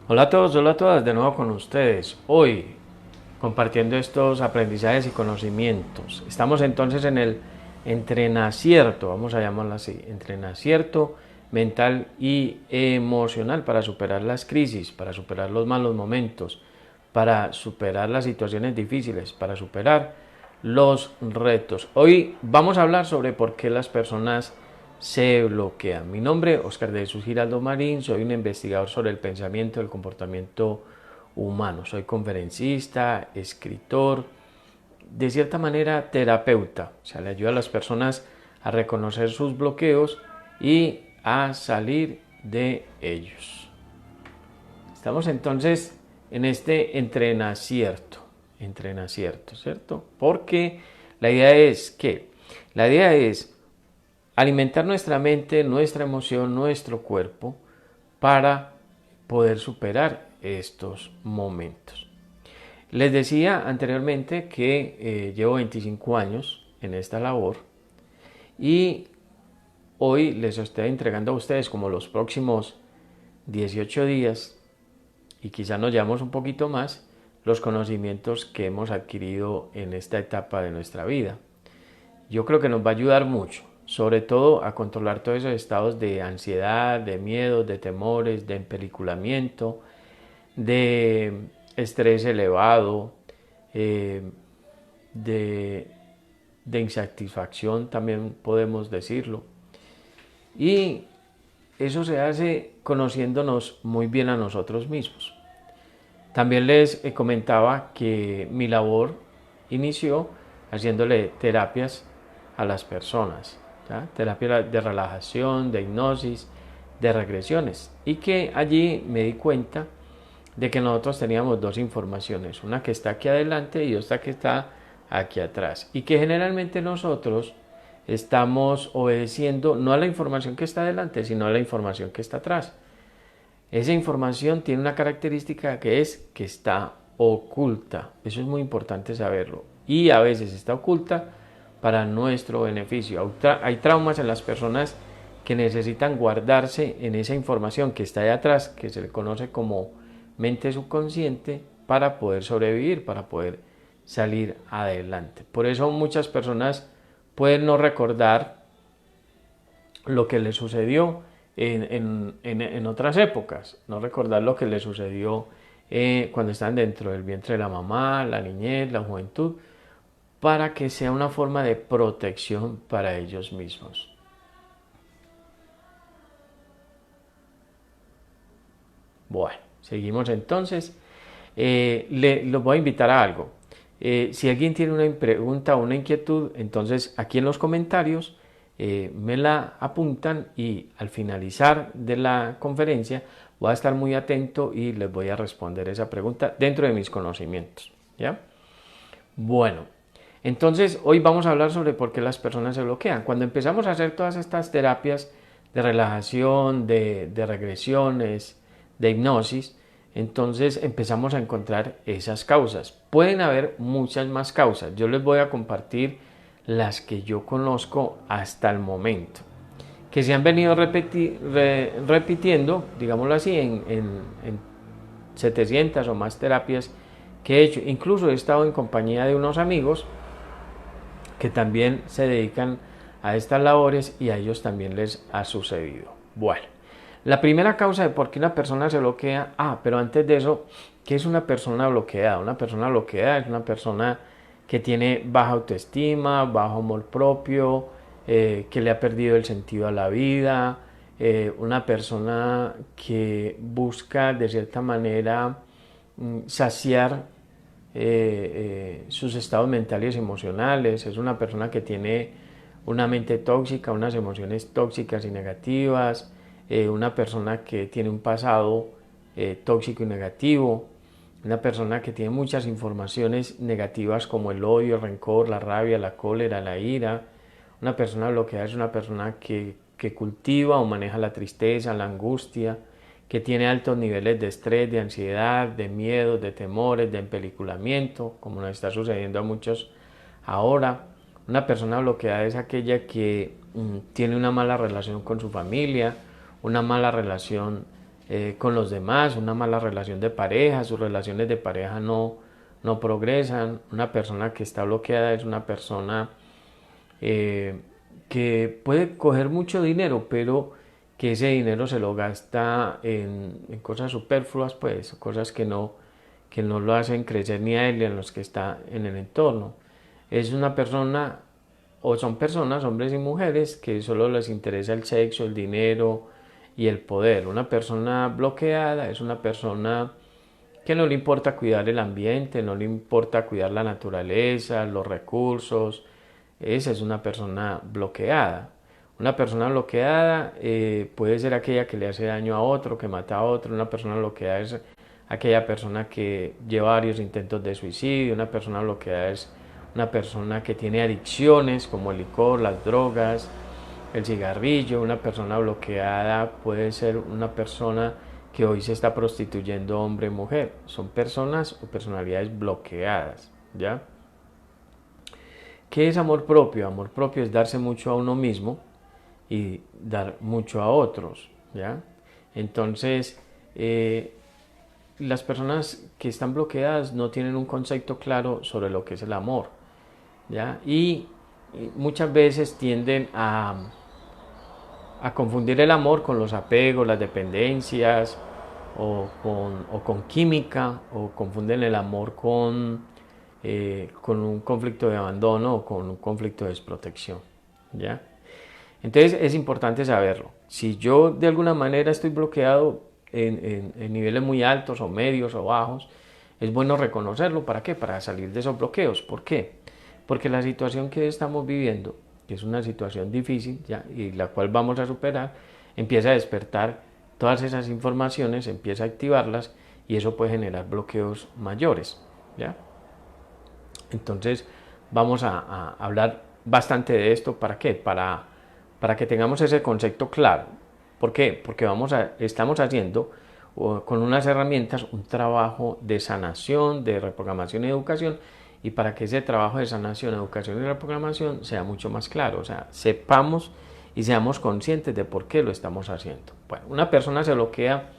Hola a todos, hola a todas, de nuevo con ustedes. Hoy compartiendo estos aprendizajes y conocimientos. Estamos entonces en el entrenacierto, vamos a llamarlo así, entrenacierto mental y emocional para superar las crisis, para superar los malos momentos, para superar las situaciones difíciles, para superar los retos. Hoy vamos a hablar sobre por qué las personas se bloquean. Mi nombre es Oscar de Jesús Giraldo Marín, soy un investigador sobre el pensamiento y el comportamiento humano. Soy conferencista, escritor, de cierta manera terapeuta. O sea, le ayuda a las personas a reconocer sus bloqueos y a salir de ellos. Estamos entonces en este entrenacierto, ¿cierto? Porque la idea es que, la idea es alimentar nuestra mente, nuestra emoción, nuestro cuerpo para poder superar estos momentos. Les decía anteriormente que llevo 25 años en esta labor y hoy les estoy entregando a ustedes como los próximos 18 días y quizá nos llevamos un poquito más los conocimientos que hemos adquirido en esta etapa de nuestra vida. Yo creo que nos va a ayudar mucho, sobre todo a controlar todos esos estados de ansiedad, de miedo, de temores, de empeliculamiento, de estrés elevado, eh, de, de insatisfacción, también podemos decirlo. Y eso se hace conociéndonos muy bien a nosotros mismos. También les comentaba que mi labor inició haciéndole terapias a las personas, ¿ya? Terapia de relajación, de hipnosis, de regresiones, y que allí me di cuenta de que nosotros teníamos dos informaciones, una que está aquí adelante y otra que está aquí atrás, y que generalmente nosotros estamos obedeciendo no a la información que está adelante, sino a la información que está atrás. Esa información tiene una característica que es que está oculta. Eso es muy importante saberlo. Y a veces está oculta para nuestro beneficio. Hay traumas en las personas que necesitan guardarse en esa información que está ahí atrás, que se le conoce como mente subconsciente, para poder sobrevivir, para poder salir adelante. Por eso muchas personas pueden no recordar lo que le sucedió en otras épocas, no recordar lo que le sucedió cuando están dentro del vientre de la mamá, la niñez, la juventud, para que sea una forma de protección para ellos mismos. Bueno, seguimos entonces. Los voy a invitar a algo. Si alguien tiene una pregunta o una inquietud, entonces aquí en los comentarios me la apuntan y al finalizar de la conferencia voy a estar muy atento y les voy a responder esa pregunta dentro de mis conocimientos. ¿Ya? Bueno, entonces hoy vamos a hablar sobre por qué las personas se bloquean. Cuando empezamos a hacer todas estas terapias de relajación, de regresiones, de hipnosis, entonces empezamos a encontrar esas causas. Pueden haber muchas más causas. Yo les voy a compartir las que yo conozco hasta el momento, que se han venido repitiendo, digámoslo así, en 700 o más terapias que he hecho. Incluso he estado en compañía de unos amigos que también se dedican a estas labores y a ellos también les ha sucedido. Bueno, la primera causa de por qué una persona se bloquea, pero antes de eso, ¿qué es una persona bloqueada? Una persona bloqueada es una persona que tiene baja autoestima, bajo amor propio, que le ha perdido el sentido a la vida, una persona que busca de cierta manera saciar sus estados mentales y emocionales, es una persona que tiene una mente tóxica, unas emociones tóxicas y negativas, una persona que tiene un pasado tóxico y negativo, una persona que tiene muchas informaciones negativas como el odio, el rencor, la rabia, la cólera, la ira. Una persona bloqueada es una persona que cultiva o maneja la tristeza, la angustia, que tiene altos niveles de estrés, de ansiedad, de miedo, de temores, de empeliculamiento, como nos está sucediendo a muchos ahora. Una persona bloqueada es aquella que tiene una mala relación con su familia, una mala relación con los demás, una mala relación de pareja, sus relaciones de pareja no progresan. Una persona que está bloqueada es una persona que puede coger mucho dinero, pero que ese dinero se lo gasta en cosas superfluas, pues, cosas que no lo hacen crecer ni a él ni a los que está en el entorno. Es una persona, o son personas, hombres y mujeres, que solo les interesa el sexo, el dinero y el poder. Una persona bloqueada es una persona que no le importa cuidar el ambiente, no le importa cuidar la naturaleza, los recursos. Esa es una persona bloqueada. Una persona bloqueada puede ser aquella que le hace daño a otro, que mata a otro. Una persona bloqueada es aquella persona que lleva varios intentos de suicidio. Una persona bloqueada es una persona que tiene adicciones como el licor, las drogas, el cigarrillo. Una persona bloqueada puede ser una persona que hoy se está prostituyendo hombre y mujer. Son personas o personalidades bloqueadas, ¿ya? ¿Qué es amor propio? Amor propio es darse mucho a uno mismo y dar mucho a otros, ¿ya? Entonces, las personas que están bloqueadas no tienen un concepto claro sobre lo que es el amor, ¿ya? Y muchas veces tienden a confundir el amor con los apegos, las dependencias, o con química, o confunden el amor con un conflicto de abandono o con un conflicto de desprotección, ¿ya? Entonces es importante saberlo. Si yo de alguna manera estoy bloqueado en niveles muy altos o medios o bajos, es bueno reconocerlo. ¿Para qué? Para salir de esos bloqueos. ¿Por qué? Porque la situación que estamos viviendo, que es una situación difícil, ¿ya? Y la cual vamos a superar, empieza a despertar todas esas informaciones, empieza a activarlas y eso puede generar bloqueos mayores, ¿ya? Entonces vamos a hablar bastante de esto. ¿Para qué? Para que tengamos ese concepto claro. ¿Por qué? Porque estamos haciendo con unas herramientas un trabajo de sanación, de reprogramación y educación, y para que ese trabajo de sanación, educación y reprogramación sea mucho más claro, o sea, sepamos y seamos conscientes de por qué lo estamos haciendo. Bueno, una persona se bloquea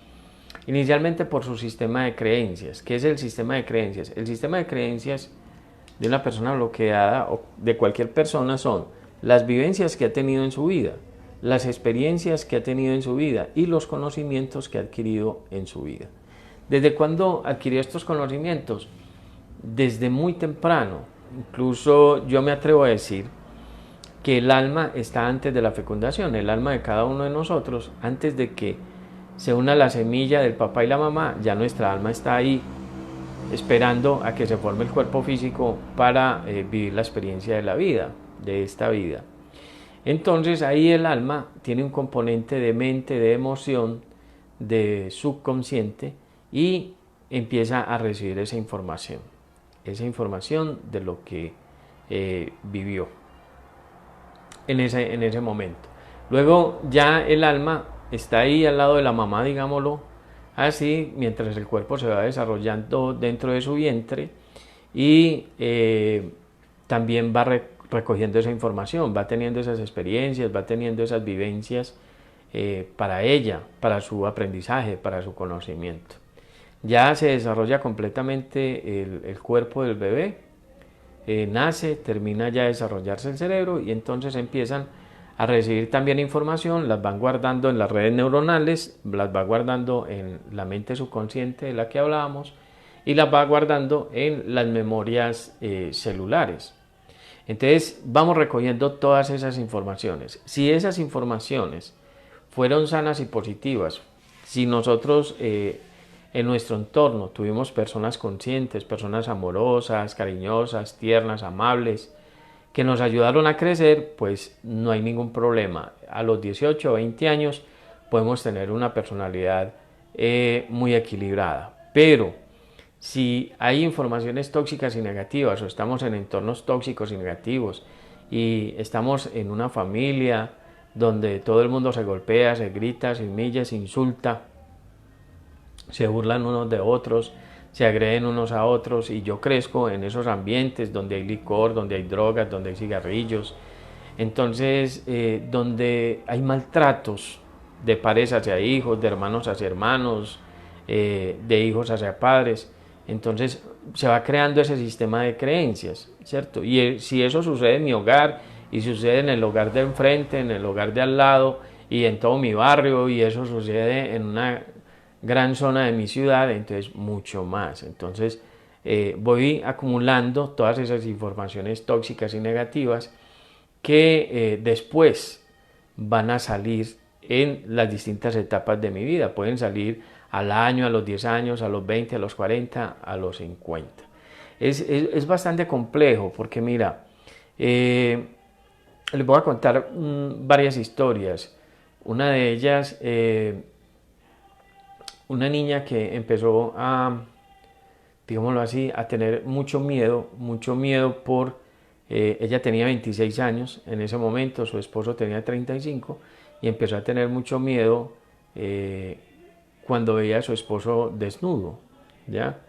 inicialmente por su sistema de creencias. ¿Qué es el sistema de creencias? El sistema de creencias de una persona bloqueada o de cualquier persona son las vivencias que ha tenido en su vida, las experiencias que ha tenido en su vida y los conocimientos que ha adquirido en su vida. ¿Desde cuándo adquirió estos conocimientos? Desde muy temprano. Incluso yo me atrevo a decir que el alma está antes de la fecundación. El alma de cada uno de nosotros, antes de que se una la semilla del papá y la mamá, ya nuestra alma está ahí esperando a que se forme el cuerpo físico para vivir la experiencia de la vida, de esta vida. Entonces ahí el alma tiene un componente de mente, de emoción, de subconsciente, y empieza a recibir esa información de lo que vivió en ese momento. Luego ya el alma está ahí al lado de la mamá, digámoslo así, mientras el cuerpo se va desarrollando dentro de su vientre, y también va recogiendo esa información, va teniendo esas experiencias, va teniendo esas vivencias para ella, para su aprendizaje, para su conocimiento. Ya se desarrolla completamente el cuerpo del bebé, nace, termina ya de desarrollarse el cerebro, y entonces empiezan a recibir también información, las van guardando en las redes neuronales, las va guardando en la mente subconsciente de la que hablábamos, y las va guardando en las memorias celulares. Entonces vamos recogiendo todas esas informaciones. Si esas informaciones fueron sanas y positivas, si nosotros en nuestro entorno tuvimos personas conscientes, personas amorosas, cariñosas, tiernas, amables, que nos ayudaron a crecer, pues no hay ningún problema. A los 18 o 20 años podemos tener una personalidad muy equilibrada. Pero si hay informaciones tóxicas y negativas, o estamos en entornos tóxicos y negativos, y estamos en una familia donde todo el mundo se golpea, se grita, se humilla, se insulta, se burlan unos de otros, se agreden unos a otros, y yo crezco en esos ambientes donde hay licor, donde hay drogas, donde hay cigarrillos, entonces donde hay maltratos de padres hacia hijos, de hermanos hacia hermanos, de hijos hacia padres. Entonces se va creando ese sistema de creencias, ¿cierto? Y si eso sucede en mi hogar, y sucede en el hogar de enfrente, en el hogar de al lado, y en todo mi barrio, y eso sucede en una gran zona de mi ciudad, entonces mucho más. Entonces voy acumulando todas esas informaciones tóxicas y negativas que después van a salir en las distintas etapas de mi vida. Pueden salir al año, a los 10 años, a los 20, a los 40, a los 50. Es bastante complejo porque mira, les voy a contar varias historias. Una de ellas, una niña que empezó a, digámoslo así, a tener mucho miedo por, ella tenía 26 años en ese momento, su esposo tenía 35 y empezó a tener mucho miedo cuando veía a su esposo desnudo, ¿ya?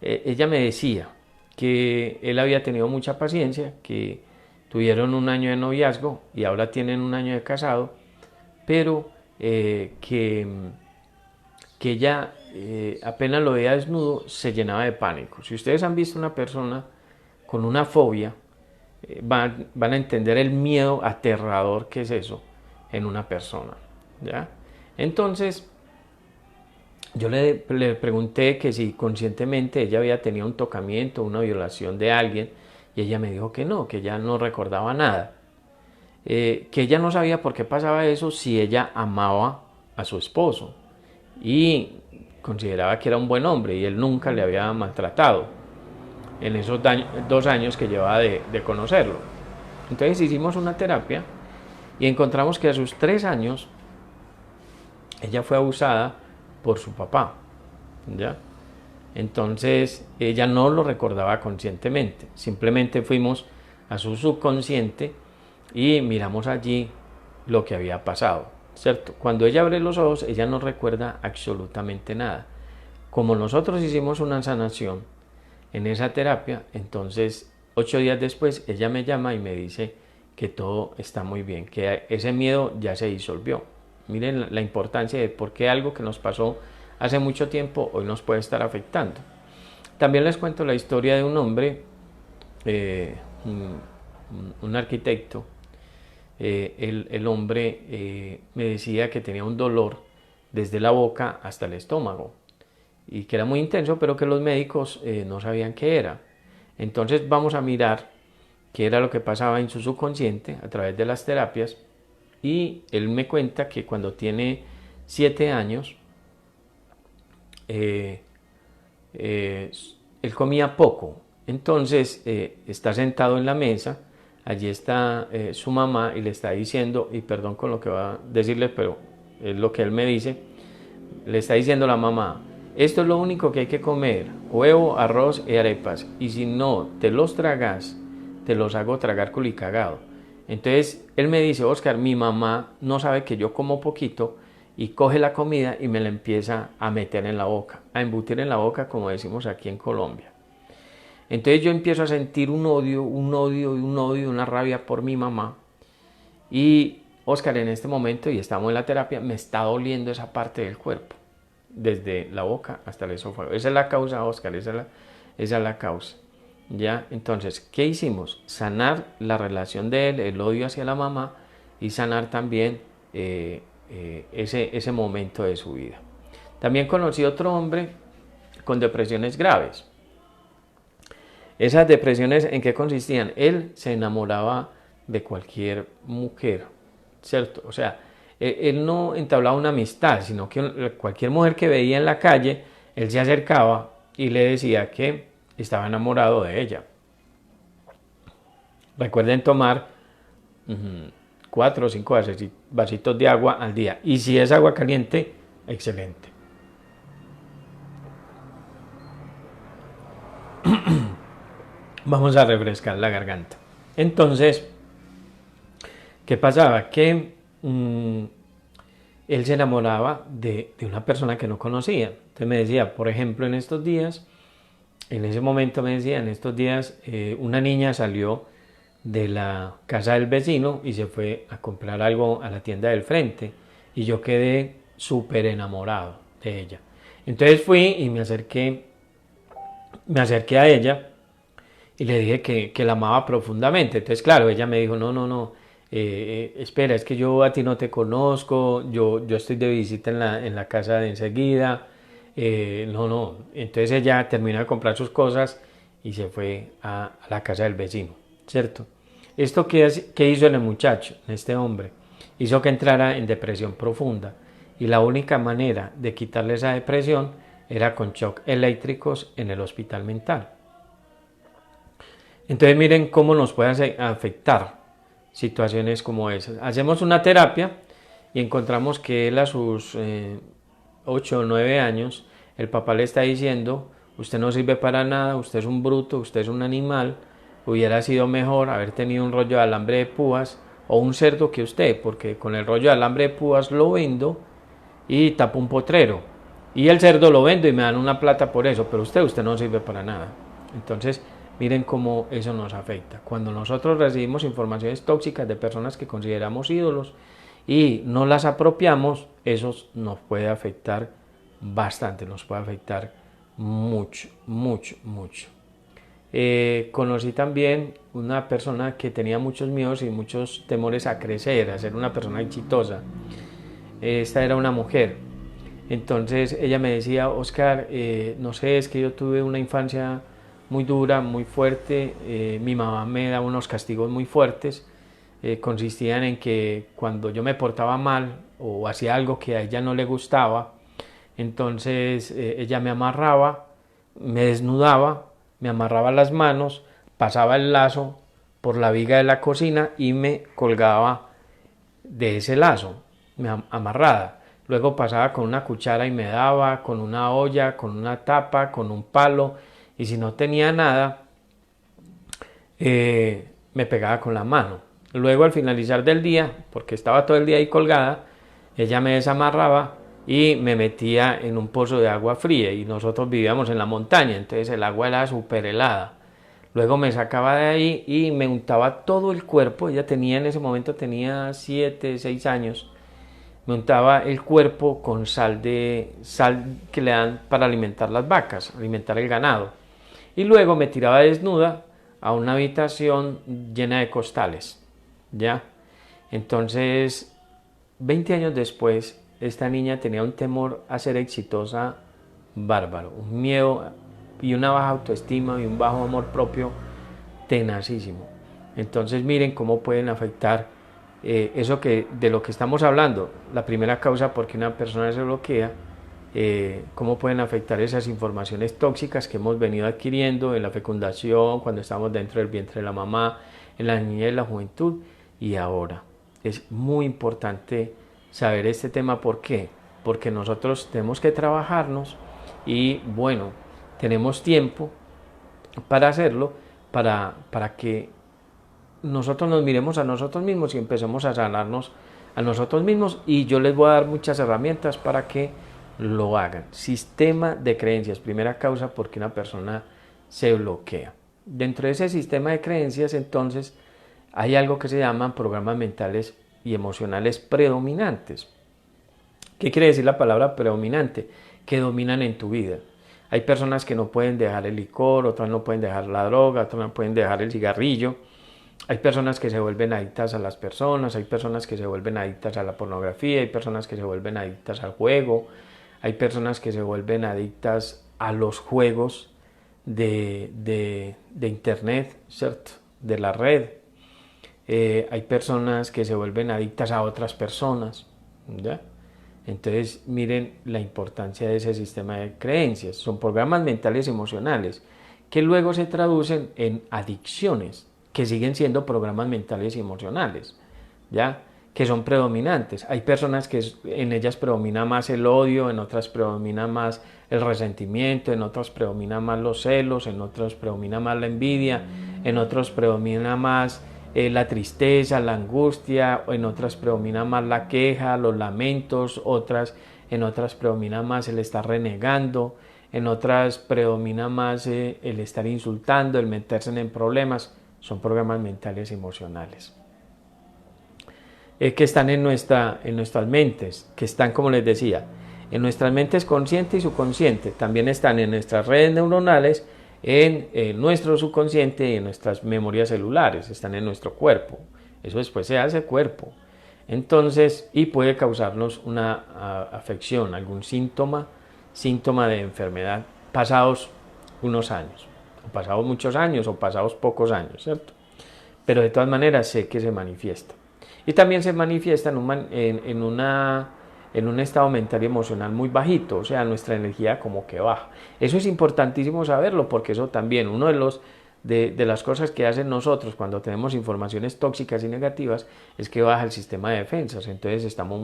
Ella me decía que él había tenido mucha paciencia, que tuvieron un año de noviazgo y ahora tienen un año de casado, pero que ella apenas lo veía desnudo se llenaba de pánico. Si ustedes han visto una persona con una fobia, van a entender el miedo aterrador que es eso en una persona, ¿ya? Entonces yo le pregunté que si conscientemente ella había tenido un tocamiento, una violación de alguien, y ella me dijo que no, que ella no recordaba nada, que ella no sabía por qué pasaba eso si ella amaba a su esposo y consideraba que era un buen hombre y él nunca le había maltratado en esos 2 años que llevaba de conocerlo. Entonces hicimos una terapia y encontramos que a sus 3 años ella fue abusada por su papá, ¿ya? Entonces ella no lo recordaba conscientemente, simplemente fuimos a su subconsciente y miramos allí lo que había pasado, ¿cierto? Cuando ella abre los ojos, ella no recuerda absolutamente nada. Como nosotros hicimos una sanación en esa terapia, entonces 8 días después ella me llama y me dice que todo está muy bien, que ese miedo ya se disolvió. Miren la importancia de por qué algo que nos pasó hace mucho tiempo hoy nos puede estar afectando. También les cuento la historia de un hombre, un arquitecto. El hombre me decía que tenía un dolor desde la boca hasta el estómago y que era muy intenso, pero que los médicos no sabían qué era. Entonces vamos a mirar qué era lo que pasaba en su subconsciente a través de las terapias, y él me cuenta que cuando tiene 7 años él comía poco. Entonces está sentado en la mesa, allí está su mamá y le está diciendo, y perdón con lo que va a decirle, pero es lo que él me dice, le está diciendo la mamá: esto es lo único que hay que comer, huevo, arroz y arepas, y si no te los tragas, te los hago tragar culicagado. Entonces él me dice: Oscar, mi mamá no sabe que yo como poquito, y coge la comida y me la empieza a meter en la boca, a embutir en la boca, como decimos aquí en Colombia. Entonces yo empiezo a sentir un odio, una rabia por mi mamá. Y Oscar, en este momento, y estamos en la terapia, me está doliendo esa parte del cuerpo, desde la boca hasta el esófago. Esa es la causa, Oscar, esa es la causa. ¿Ya? Entonces, ¿qué hicimos? Sanar la relación de él, el odio hacia la mamá, y sanar también ese momento de su vida. También conocí otro hombre con depresiones graves. Esas depresiones, ¿en qué consistían? Él se enamoraba de cualquier mujer, ¿cierto? O sea, él no entablaba una amistad, sino que cualquier mujer que veía en la calle, él se acercaba y le decía que estaba enamorado de ella. Recuerden tomar 4 o 5 vasitos de agua al día. Y si es agua caliente, excelente. Vamos a refrescar la garganta. Entonces, ¿qué pasaba? Que él se enamoraba de una persona que no conocía. Entonces me decía, por ejemplo, en estos días, en ese momento me decía, en estos días una niña salió de la casa del vecino y se fue a comprar algo a la tienda del frente. y yo quedé súper enamorado de ella. Entonces fui y me acerqué a ella y le dije que la amaba profundamente. Entonces, claro, ella me dijo, no, no, no, espera, es que yo a ti no te conozco, yo estoy de visita en la casa de enseguida, no, no. Entonces ella terminó de comprar sus cosas y se fue a la casa del vecino, ¿cierto? ¿Esto qué hizo en el muchacho, en este hombre? Hizo que entrara en depresión profunda y la única manera de quitarle esa depresión era con shock eléctricos en el hospital mental. Entonces miren cómo nos puede afectar situaciones como esas. Hacemos una terapia y encontramos que él a sus 8 o 9 años, el papá le está diciendo, usted no sirve para nada, usted es un bruto, usted es un animal, hubiera sido mejor haber tenido un rollo de alambre de púas o un cerdo que usted, porque con el rollo de alambre de púas lo vendo y tapo un potrero. Y el cerdo lo vendo y me dan una plata por eso, pero usted no sirve para nada. Entonces, miren cómo eso nos afecta. Cuando nosotros recibimos informaciones tóxicas de personas que consideramos ídolos y no las apropiamos, eso nos puede afectar bastante, nos puede afectar mucho, mucho, mucho. Conocí también una persona que tenía muchos miedos y muchos temores a crecer, a ser una persona exitosa. Esta era una mujer. Entonces ella me decía, Oscar, no sé, es que yo tuve una infancia muy dura, muy fuerte, mi mamá me daba unos castigos muy fuertes, consistían en que cuando yo me portaba mal o hacía algo que a ella no le gustaba, entonces ella me amarraba, me desnudaba, me amarraba las manos, pasaba el lazo por la viga de la cocina y me colgaba de ese lazo, amarrada. Luego pasaba con una cuchara y me daba, con una olla, con una tapa, con un palo, y si no tenía nada, me pegaba con la mano. Luego al finalizar del día, porque estaba todo el día ahí colgada, ella me desamarraba y me metía en un pozo de agua fría, y nosotros vivíamos en la montaña, entonces el agua era súper helada. Luego me sacaba de ahí y me untaba todo el cuerpo. Ella tenía, en ese momento tenía 7, 6 años. Me untaba el cuerpo con sal que le dan para alimentar las vacas, alimentar el ganado. Y luego me tiraba desnuda a una habitación llena de costales, ¿ya? Entonces, 20 años después, esta niña tenía un temor a ser exitosa bárbaro, un miedo y una baja autoestima y un bajo amor propio tenacísimo. Entonces miren cómo pueden afectar eso de lo que estamos hablando, la primera causa por qué una persona se bloquea, cómo pueden afectar esas informaciones tóxicas que hemos venido adquiriendo en la fecundación, cuando estamos dentro del vientre de la mamá, en la niñez y la juventud y ahora. Es muy importante saber este tema. ¿Por qué? Porque nosotros tenemos que trabajarnos y bueno, tenemos tiempo para hacerlo, para que nosotros nos miremos a nosotros mismos y empecemos a sanarnos a nosotros mismos, y yo les voy a dar muchas herramientas para que lo hagan. Sistema de creencias, primera causa por qué una persona se bloquea. Dentro de ese sistema de creencias, entonces, hay algo que se llaman programas mentales y emocionales predominantes. ¿Qué quiere decir la palabra predominante? Que dominan en tu vida. Hay personas que no pueden dejar el licor, otras no pueden dejar la droga, otras no pueden dejar el cigarrillo. Hay personas que se vuelven adictas a las personas, hay personas que se vuelven adictas a la pornografía, hay personas que se vuelven adictas al juego, hay personas que se vuelven adictas a los juegos de internet, ¿cierto? De la red. Hay personas que se vuelven adictas a otras personas, ¿ya? Entonces, miren la importancia de ese sistema de creencias. Son programas mentales y emocionales que luego se traducen en adicciones, que siguen siendo programas mentales y emocionales, ¿ya? Que son predominantes. Hay personas que en ellas predomina más el odio, en otras predomina más el resentimiento, en otras predomina más los celos, en otras predomina más la envidia, en otros predomina más la tristeza, la angustia, en otras predomina más la queja, los lamentos, en otras predomina más el estar renegando, en otras predomina más el estar insultando, el meterse en problemas. Son programas mentales y emocionales. que están en nuestras mentes, que están, como les decía, en nuestras mentes consciente y subconsciente, también están en nuestras redes neuronales, en nuestro subconsciente y en nuestras memorias celulares, están en nuestro cuerpo. Eso después se hace cuerpo. Entonces, y puede causarnos una afección, algún síntoma de enfermedad pasados unos años, o pasados muchos años, o pasados pocos años, ¿cierto? Pero de todas maneras sé que se manifiesta. Y también se manifiesta en un estado mental y emocional muy bajito, o sea, nuestra energía como que baja. Eso es importantísimo saberlo, porque eso también, uno de las cosas que hacen nosotros cuando tenemos informaciones tóxicas y negativas es que baja el sistema de defensas, entonces estamos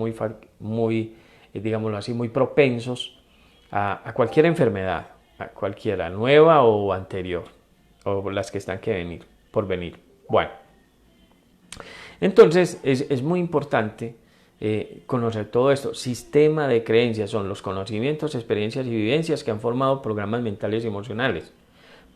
digámoslo así, muy propensos a cualquier enfermedad, a cualquiera, nueva o anterior, o las que están por venir. Bueno, entonces es muy importante conocer todo esto. Sistema de creencias son los conocimientos, experiencias y vivencias que han formado programas mentales y emocionales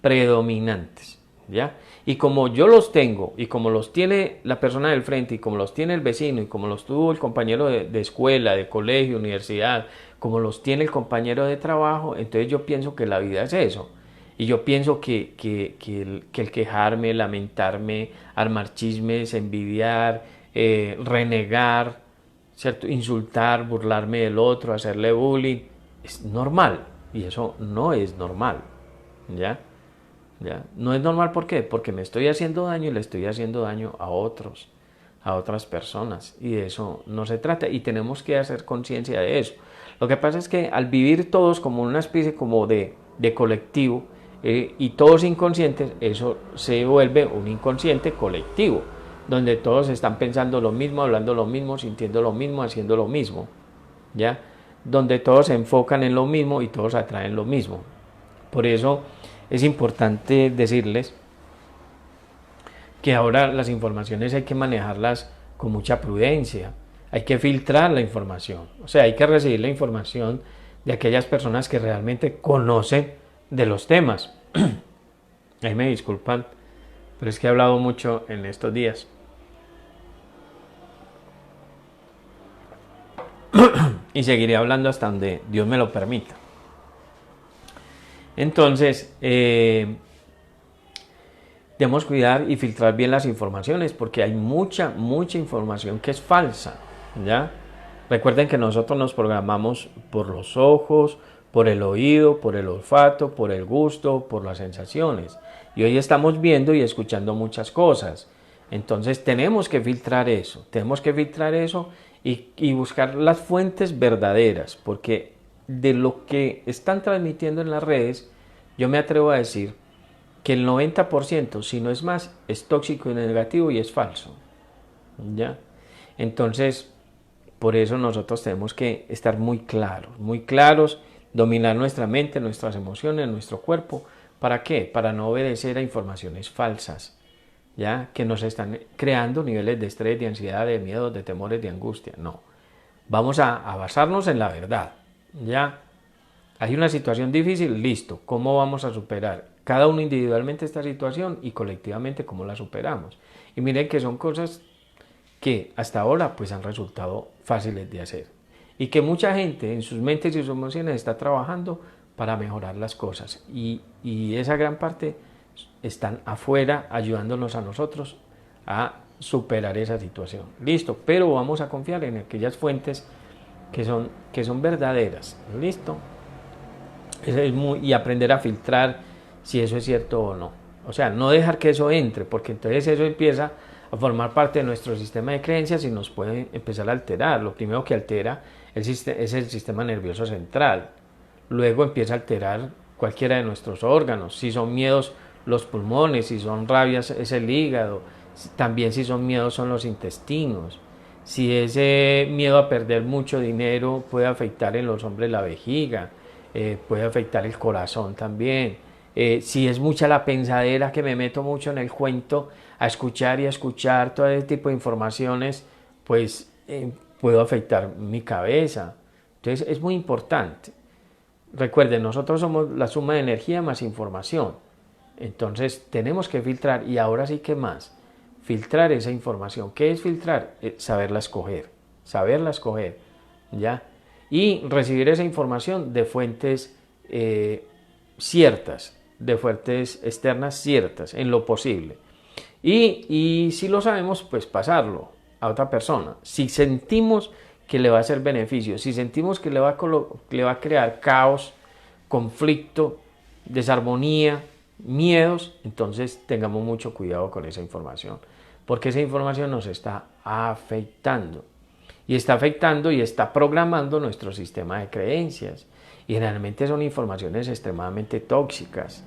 predominantes, ¿ya? Y como yo los tengo, y como los tiene la persona del frente, y como los tiene el vecino, y como los tuvo el compañero de escuela, de colegio, universidad, como los tiene el compañero de trabajo, entonces yo pienso que la vida es eso. Y yo pienso que el quejarme, lamentarme, armar chismes, envidiar, renegar, ¿cierto? Insultar, burlarme del otro, hacerle bullying, es normal. Y eso no es normal, ¿ya? ¿Ya? No es normal, ¿por qué? Porque me estoy haciendo daño y le estoy haciendo daño a otras personas. Y de eso no se trata. Y tenemos que hacer conciencia de eso. Lo que pasa es que al vivir todos como una especie como de colectivo, y todos inconscientes, eso se vuelve un inconsciente colectivo, donde todos están pensando lo mismo, hablando lo mismo, sintiendo lo mismo, haciendo lo mismo, ¿ya? Donde todos se enfocan en lo mismo y todos atraen lo mismo. Por eso es importante decirles que ahora las informaciones hay que manejarlas con mucha prudencia, hay que filtrar la información, o sea, hay que recibir la información de aquellas personas que realmente conocen de los temas. Ahí me disculpan, pero es que he hablado mucho en estos días. Y seguiré hablando hasta donde Dios me lo permita. Entonces, debemos cuidar y filtrar bien las informaciones, porque hay mucha información que es falsa, ¿ya? Recuerden que nosotros nos programamos por los ojos, por el oído, por el olfato, por el gusto, por las sensaciones. Y hoy estamos viendo y escuchando muchas cosas. Entonces tenemos que filtrar eso, y buscar las fuentes verdaderas, porque de lo que están transmitiendo en las redes, yo me atrevo a decir que el 90%, si no es más, es tóxico y negativo y es falso, ¿ya? Entonces, por eso nosotros tenemos que estar muy claros, dominar nuestra mente, nuestras emociones, nuestro cuerpo. ¿Para qué? Para no obedecer a informaciones falsas, ¿ya? Que nos están creando niveles de estrés, de ansiedad, de miedo, de temores, de angustia. No. Vamos a basarnos en la verdad, ¿ya? Hay una situación difícil, listo. ¿Cómo vamos a superar cada uno individualmente esta situación y colectivamente cómo la superamos? Y miren que son cosas que hasta ahora pues han resultado fáciles de hacer y que mucha gente en sus mentes y sus emociones está trabajando para mejorar las cosas, y esa gran parte están afuera ayudándonos a nosotros a superar esa situación. Listo, pero vamos a confiar en aquellas fuentes que son verdaderas. Listo. Y aprender a filtrar si eso es cierto o no. O sea, no dejar que eso entre, porque entonces eso empieza a formar parte de nuestro sistema de creencias y nos puede empezar a alterar. Lo primero que altera es el sistema nervioso central. Luego empieza a alterar cualquiera de nuestros órganos. Si son miedos, los pulmones; si son rabias, es el hígado. También si son miedos, son los intestinos. Si ese miedo a perder mucho dinero, puede afectar en los hombres la vejiga, puede afectar el corazón también. Si es mucha la pensadera, que me meto mucho en el cuento a escuchar y a escuchar todo ese tipo de informaciones, pues puedo afectar mi cabeza. Entonces es muy importante. Recuerden, nosotros somos la suma de energía más información. Entonces tenemos que filtrar. Y ahora sí que más, filtrar esa información. ¿Qué es filtrar? Saberla escoger, ¿ya? Y recibir esa información de fuentes ciertas, de fuentes externas ciertas, en lo posible. Y si lo sabemos, pues pasarlo a otra persona. Si sentimos que le va a hacer beneficio, si sentimos que le va a crear caos, conflicto, desarmonía, miedos, entonces tengamos mucho cuidado con esa información, porque esa información nos está afectando y está programando nuestro sistema de creencias, y generalmente son informaciones extremadamente tóxicas,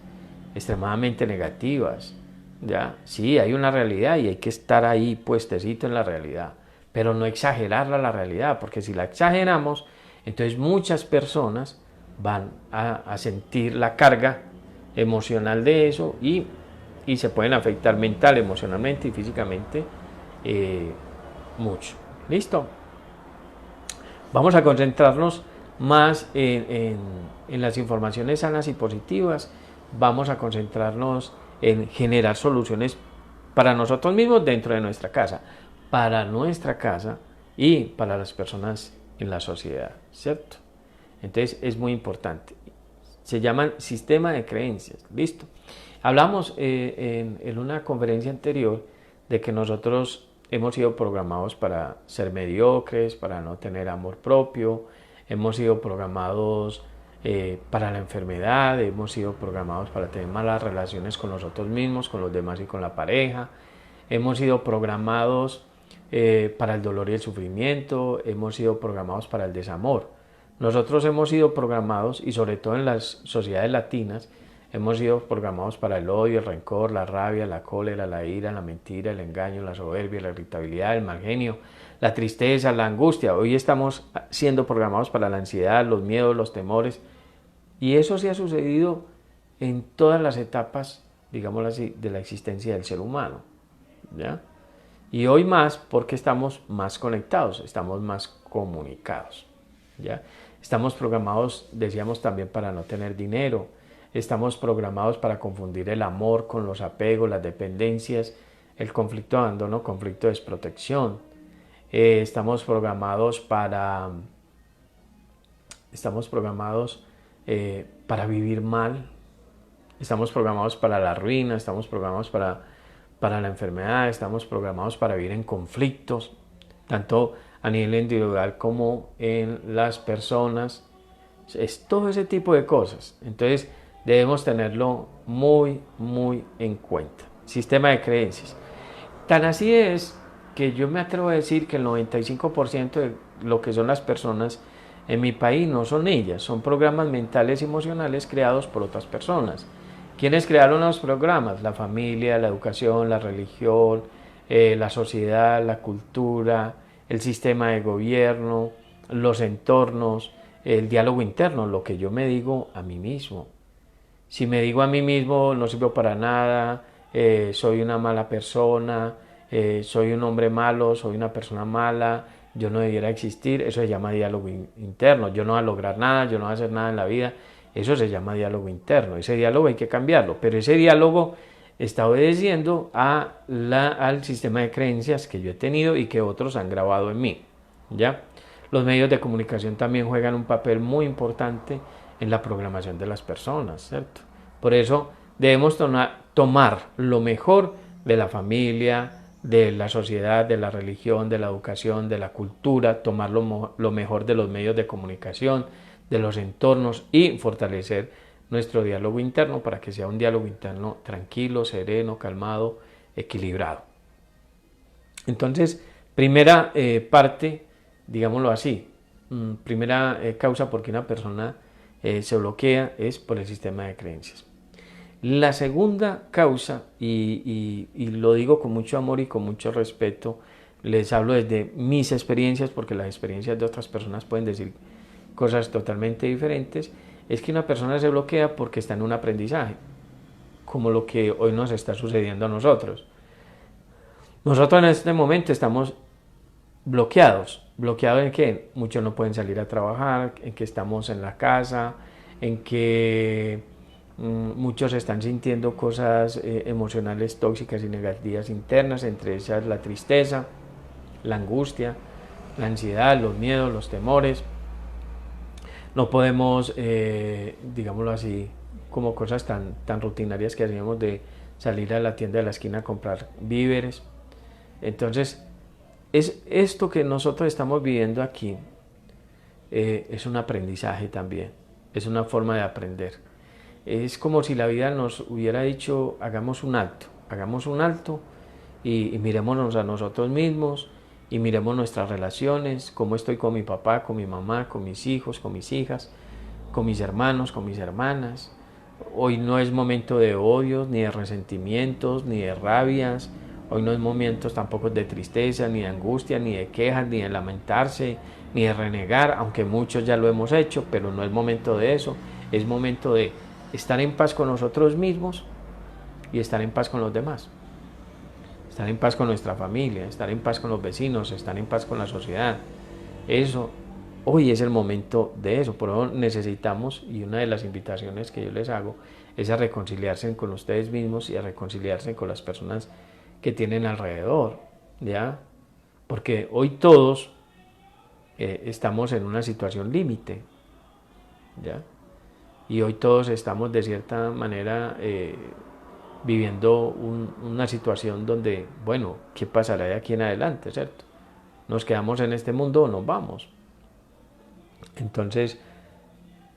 extremadamente negativas. ¿Ya? Sí, hay una realidad y hay que estar ahí puestecito en la realidad, pero no exagerarla la realidad, porque si la exageramos, entonces muchas personas van a sentir la carga emocional de eso y se pueden afectar mental, emocionalmente y físicamente mucho. ¿Listo? Vamos a concentrarnos más en las informaciones sanas y positivas. Vamos a concentrarnos en generar soluciones para nosotros mismos dentro de nuestra casa, para nuestra casa y para las personas en la sociedad, ¿cierto? Entonces es muy importante. Se llaman sistema de creencias, ¿listo? Hablamos en una conferencia anterior de que nosotros hemos sido programados para ser mediocres, para no tener amor propio, hemos sido programados para la enfermedad, hemos sido programados para tener malas relaciones con nosotros mismos, con los demás y con la pareja, hemos sido programados para el dolor y el sufrimiento, hemos sido programados para el desamor. Nosotros hemos sido programados, y sobre todo en las sociedades latinas, hemos sido programados para el odio, el rencor, la rabia, la cólera, la ira, la mentira, el engaño, la soberbia, la irritabilidad, el mal genio, la tristeza, la angustia. Hoy estamos siendo programados para la ansiedad, los miedos, los temores. Y eso sí ha sucedido en todas las etapas, digámoslo así, de la existencia del ser humano, ¿ya? Y hoy más porque estamos más conectados, estamos más comunicados, ¿ya? Estamos programados, decíamos, también para no tener dinero. Estamos programados para confundir el amor con los apegos, las dependencias, el conflicto de abandono, conflicto de desprotección. Estamos programados para vivir mal. Estamos programados para la ruina, estamos programados para la enfermedad, estamos programados para vivir en conflictos, tanto a nivel individual como en las personas. Es todo ese tipo de cosas. Entonces debemos tenerlo muy, muy en cuenta. Sistema de creencias. Tan así es que yo me atrevo a decir que el 95% de lo que son las personas en mi país no son ellas, son programas mentales y emocionales creados por otras personas. ¿Quiénes crearon los programas? La familia, la educación, la religión, la sociedad, la cultura, el sistema de gobierno, los entornos, el diálogo interno, lo que yo me digo a mí mismo. Si me digo a mí mismo no sirvo para nada, soy una mala persona, soy un hombre malo, soy una persona mala, yo no debiera existir, eso se llama diálogo interno. Yo no voy a lograr nada, yo no voy a hacer nada en la vida, eso se llama diálogo interno. Ese diálogo hay que cambiarlo, pero ese diálogo está obedeciendo al sistema de creencias que yo he tenido y que otros han grabado en mí, ¿ya? Los medios de comunicación también juegan un papel muy importante en la programación de las personas, ¿cierto? Por eso debemos tomar lo mejor de la familia, de la sociedad, de la religión, de la educación, de la cultura, tomar lo mejor de los medios de comunicación, de los entornos, y fortalecer nuestro diálogo interno para que sea un diálogo interno tranquilo, sereno, calmado, equilibrado. Entonces, primera parte, digámoslo así, primera causa por que una persona se bloquea es por el sistema de creencias. La segunda causa, y lo digo con mucho amor y con mucho respeto, les hablo desde mis experiencias, porque las experiencias de otras personas pueden decir cosas totalmente diferentes, es que una persona se bloquea porque está en un aprendizaje, como lo que hoy nos está sucediendo a nosotros. Nosotros en este momento estamos bloqueados. ¿Bloqueados en qué? Muchos no pueden salir a trabajar, en que estamos en la casa, en que Muchos están sintiendo cosas emocionales tóxicas y negativas internas, entre ellas la tristeza, la angustia, la ansiedad, los miedos, los temores. No podemos, digámoslo así, como cosas tan rutinarias que hacíamos de salir a la tienda de la esquina a comprar víveres. Entonces, es esto que nosotros estamos viviendo aquí, es un aprendizaje también, es una forma de aprender. Es como si la vida nos hubiera dicho, hagamos un alto y mirémonos a nosotros mismos y miremos nuestras relaciones, cómo estoy con mi papá, con mi mamá, con mis hijos, con mis hijas, con mis hermanos, con mis hermanas. Hoy no es momento de odios, ni de resentimientos, ni de rabias. Hoy no es momento tampoco de tristeza, ni de angustia, ni de quejas, ni de lamentarse, ni de renegar, aunque muchos ya lo hemos hecho, pero no es momento de eso. Es momento de estar en paz con nosotros mismos y estar en paz con los demás. Estar en paz con nuestra familia, estar en paz con los vecinos, estar en paz con la sociedad. Eso, hoy es el momento de eso. Por eso necesitamos, y una de las invitaciones que yo les hago es a reconciliarse con ustedes mismos y a reconciliarse con las personas que tienen alrededor, ¿ya? Porque hoy todos estamos en una situación límite, ¿ya? Y hoy todos estamos de cierta manera viviendo una situación donde, bueno, ¿qué pasará de aquí en adelante, cierto? ¿Nos quedamos en este mundo o nos vamos? Entonces,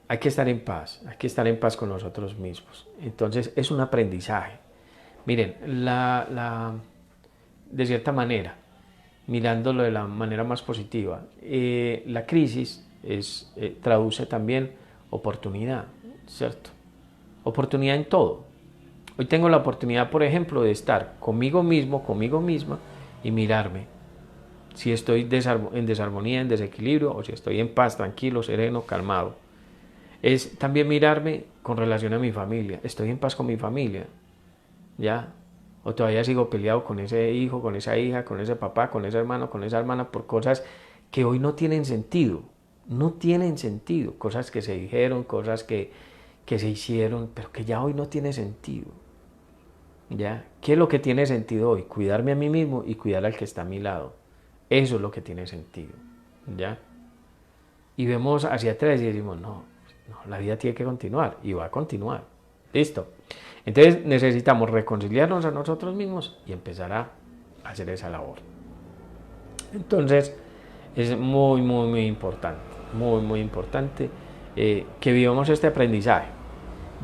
hay que estar en paz, hay que estar en paz con nosotros mismos. Entonces, es un aprendizaje. Miren, de cierta manera, mirándolo de la manera más positiva, la crisis traduce también oportunidad, ¿cierto? Oportunidad en todo. Hoy tengo la oportunidad, por ejemplo, de estar conmigo mismo, conmigo misma y mirarme. Si estoy en desarmonía, en desequilibrio, o si estoy en paz, tranquilo, sereno, calmado. Es también mirarme con relación a mi familia. Estoy en paz con mi familia, ¿ya? O todavía sigo peleado con ese hijo, con esa hija, con ese papá, con ese hermano, con esa hermana, por cosas que hoy no tienen sentido. No tienen sentido. Cosas que se dijeron, cosas que se hicieron, pero que ya hoy no tiene sentido. ¿Ya? ¿Qué es lo que tiene sentido hoy? Cuidarme a mí mismo y cuidar al que está a mi lado. Eso es lo que tiene sentido. ¿Ya? Y vemos hacia atrás y decimos, no, la vida tiene que continuar y va a continuar. Listo. Entonces necesitamos reconciliarnos a nosotros mismos y empezar a hacer esa labor. Entonces es muy importante, muy importante que vivamos este aprendizaje.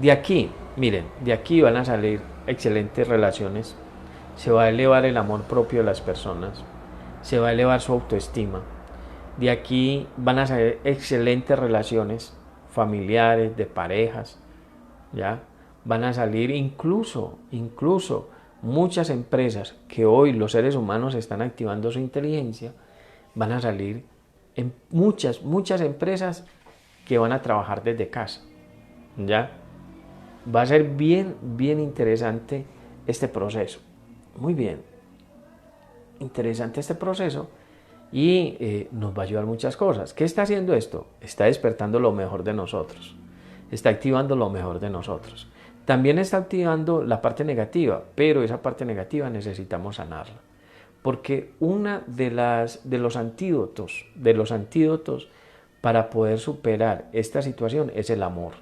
De aquí, miren, de aquí van a salir excelentes relaciones, se va a elevar el amor propio de las personas, se va a elevar su autoestima. De aquí van a salir excelentes relaciones familiares, de parejas, ¿ya? Van a salir incluso muchas empresas que hoy los seres humanos están activando su inteligencia, van a salir en muchas empresas que van a trabajar desde casa, ¿ya? Va a ser bien interesante este proceso, muy bien, interesante este proceso y nos va a ayudar muchas cosas. ¿Qué está haciendo esto? Está despertando lo mejor de nosotros, está activando lo mejor de nosotros. También está activando la parte negativa, pero esa parte negativa necesitamos sanarla. Porque una de los antídotos para poder superar esta situación es el amor.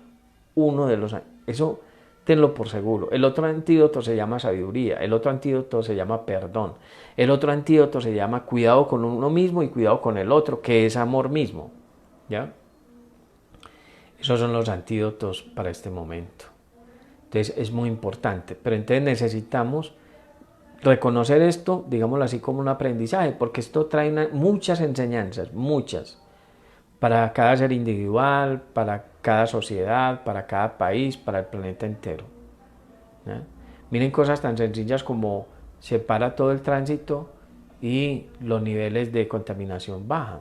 Eso tenlo por seguro. El otro antídoto se llama sabiduría, el otro antídoto se llama perdón, el otro antídoto se llama cuidado con uno mismo y cuidado con el otro, que es amor mismo. ¿Ya? Esos son los antídotos para este momento. Entonces es muy importante, pero entonces necesitamos reconocer esto, digámoslo así, como un aprendizaje, porque esto trae muchas enseñanzas, muchas, para cada ser individual, para cada sociedad, para cada país, para el planeta entero. ¿Ya? Miren cosas tan sencillas como se para todo el tránsito y los niveles de contaminación bajan.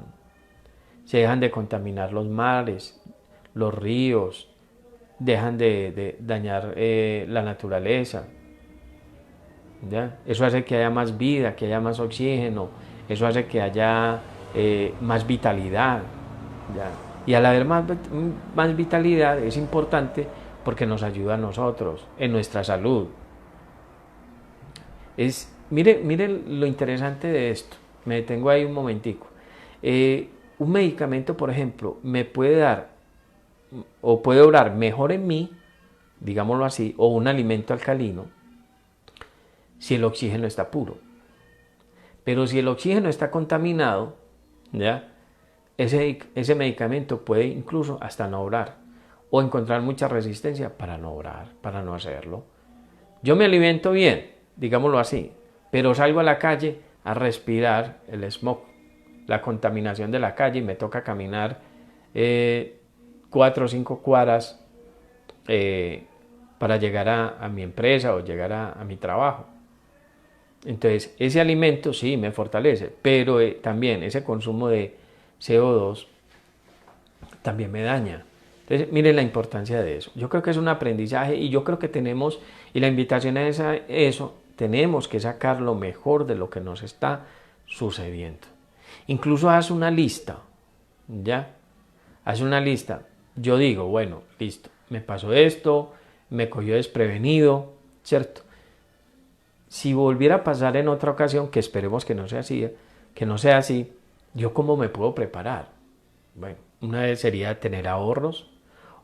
Se dejan de contaminar los mares, los ríos, dejan de dañar la naturaleza. ¿Ya? Eso hace que haya más vida, que haya más oxígeno, eso hace que haya más vitalidad. ¿Ya? Y al haber más vitalidad es importante porque nos ayuda a nosotros, en nuestra salud. Mire lo interesante de esto, me detengo ahí un momentico. Un medicamento, por ejemplo, me puede dar o puede obrar mejor en mí, digámoslo así, o un alimento alcalino, si el oxígeno está puro. Pero si el oxígeno está contaminado, ¿ya? Ese medicamento puede incluso hasta no obrar o encontrar mucha resistencia para no obrar, para no hacerlo. Yo me alimento bien, digámoslo así, pero salgo a la calle a respirar el smog, la contaminación de la calle y me toca caminar 4 o 5 cuadras para llegar a mi empresa o llegar a mi trabajo. Entonces, ese alimento sí me fortalece, pero también ese consumo de CO2 también me daña. Entonces, miren la importancia de eso. Yo creo que es un aprendizaje y yo creo que tenemos, y la invitación es a eso, tenemos que sacar lo mejor de lo que nos está sucediendo. Incluso haz una lista, ¿ya? Haz una lista. Yo digo, bueno, listo, me pasó esto, me cogió desprevenido, ¿cierto? Si volviera a pasar en otra ocasión, que esperemos que no sea así, ¿yo cómo me puedo preparar? Bueno, una vez sería tener ahorros,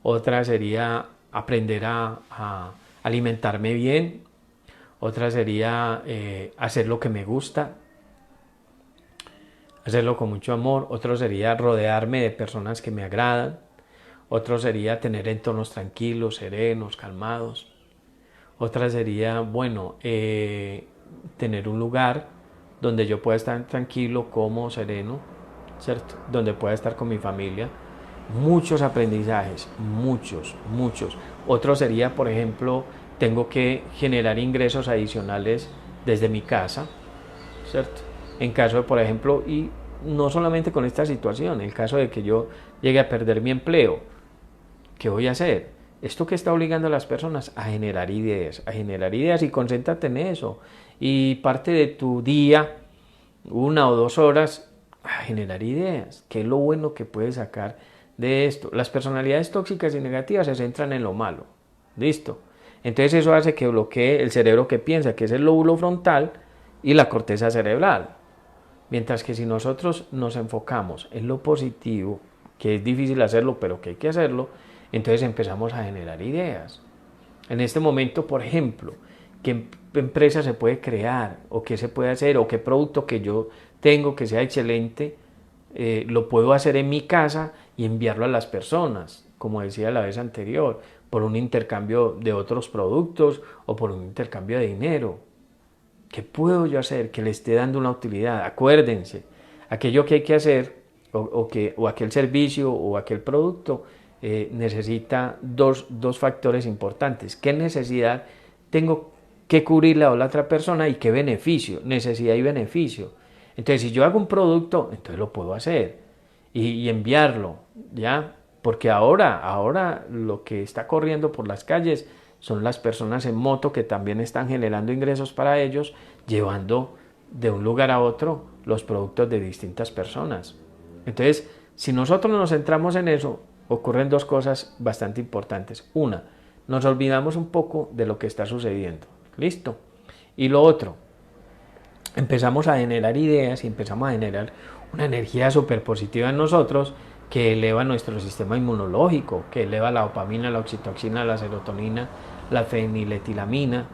otra sería aprender a alimentarme bien, otra sería hacer lo que me gusta, hacerlo con mucho amor, otro sería rodearme de personas que me agradan, otro sería tener entornos tranquilos, serenos, calmados. Otra sería, bueno, tener un lugar donde yo pueda estar tranquilo, cómodo, sereno, ¿cierto? Donde pueda estar con mi familia. Muchos aprendizajes, muchos. Otro sería, por ejemplo, tengo que generar ingresos adicionales desde mi casa, ¿cierto? En caso de, por ejemplo, y no solamente con esta situación, en el caso de que yo llegue a perder mi empleo, ¿qué voy a hacer? Esto que está obligando a las personas a generar ideas y concéntrate en eso. Y parte de tu día, 1 o 2 horas, a generar ideas. ¿Qué es lo bueno que puedes sacar de esto? Las personalidades tóxicas y negativas se centran en lo malo. ¿Listo? Entonces eso hace que bloquee el cerebro que piensa, que es el lóbulo frontal y la corteza cerebral. Mientras que si nosotros nos enfocamos en lo positivo, que es difícil hacerlo, pero que hay que hacerlo, entonces empezamos a generar ideas. En este momento, por ejemplo, ¿qué empresa se puede crear? ¿O qué se puede hacer? ¿O qué producto que yo tengo que sea excelente? Lo puedo hacer en mi casa y enviarlo a las personas, como decía la vez anterior, por un intercambio de otros productos o por un intercambio de dinero. ¿Qué puedo yo hacer que le esté dando una utilidad? Acuérdense, aquello que hay que hacer o aquel servicio o aquel producto necesita dos factores importantes. ¿Qué necesidad tengo que cubrirle a la otra persona y qué beneficio? Necesidad y beneficio. Entonces, si yo hago un producto, entonces lo puedo hacer y enviarlo, ¿ya? Porque ahora lo que está corriendo por las calles son las personas en moto que también están generando ingresos para ellos, llevando de un lugar a otro los productos de distintas personas. Entonces, si nosotros nos centramos en eso, ocurren 2 cosas bastante importantes. Una, nos olvidamos un poco de lo que está sucediendo. ¿Listo? Y lo otro, empezamos a generar ideas y empezamos a generar una energía súper positiva en nosotros que eleva nuestro sistema inmunológico, que eleva la dopamina, la oxitocina, la serotonina, la feniletilamina,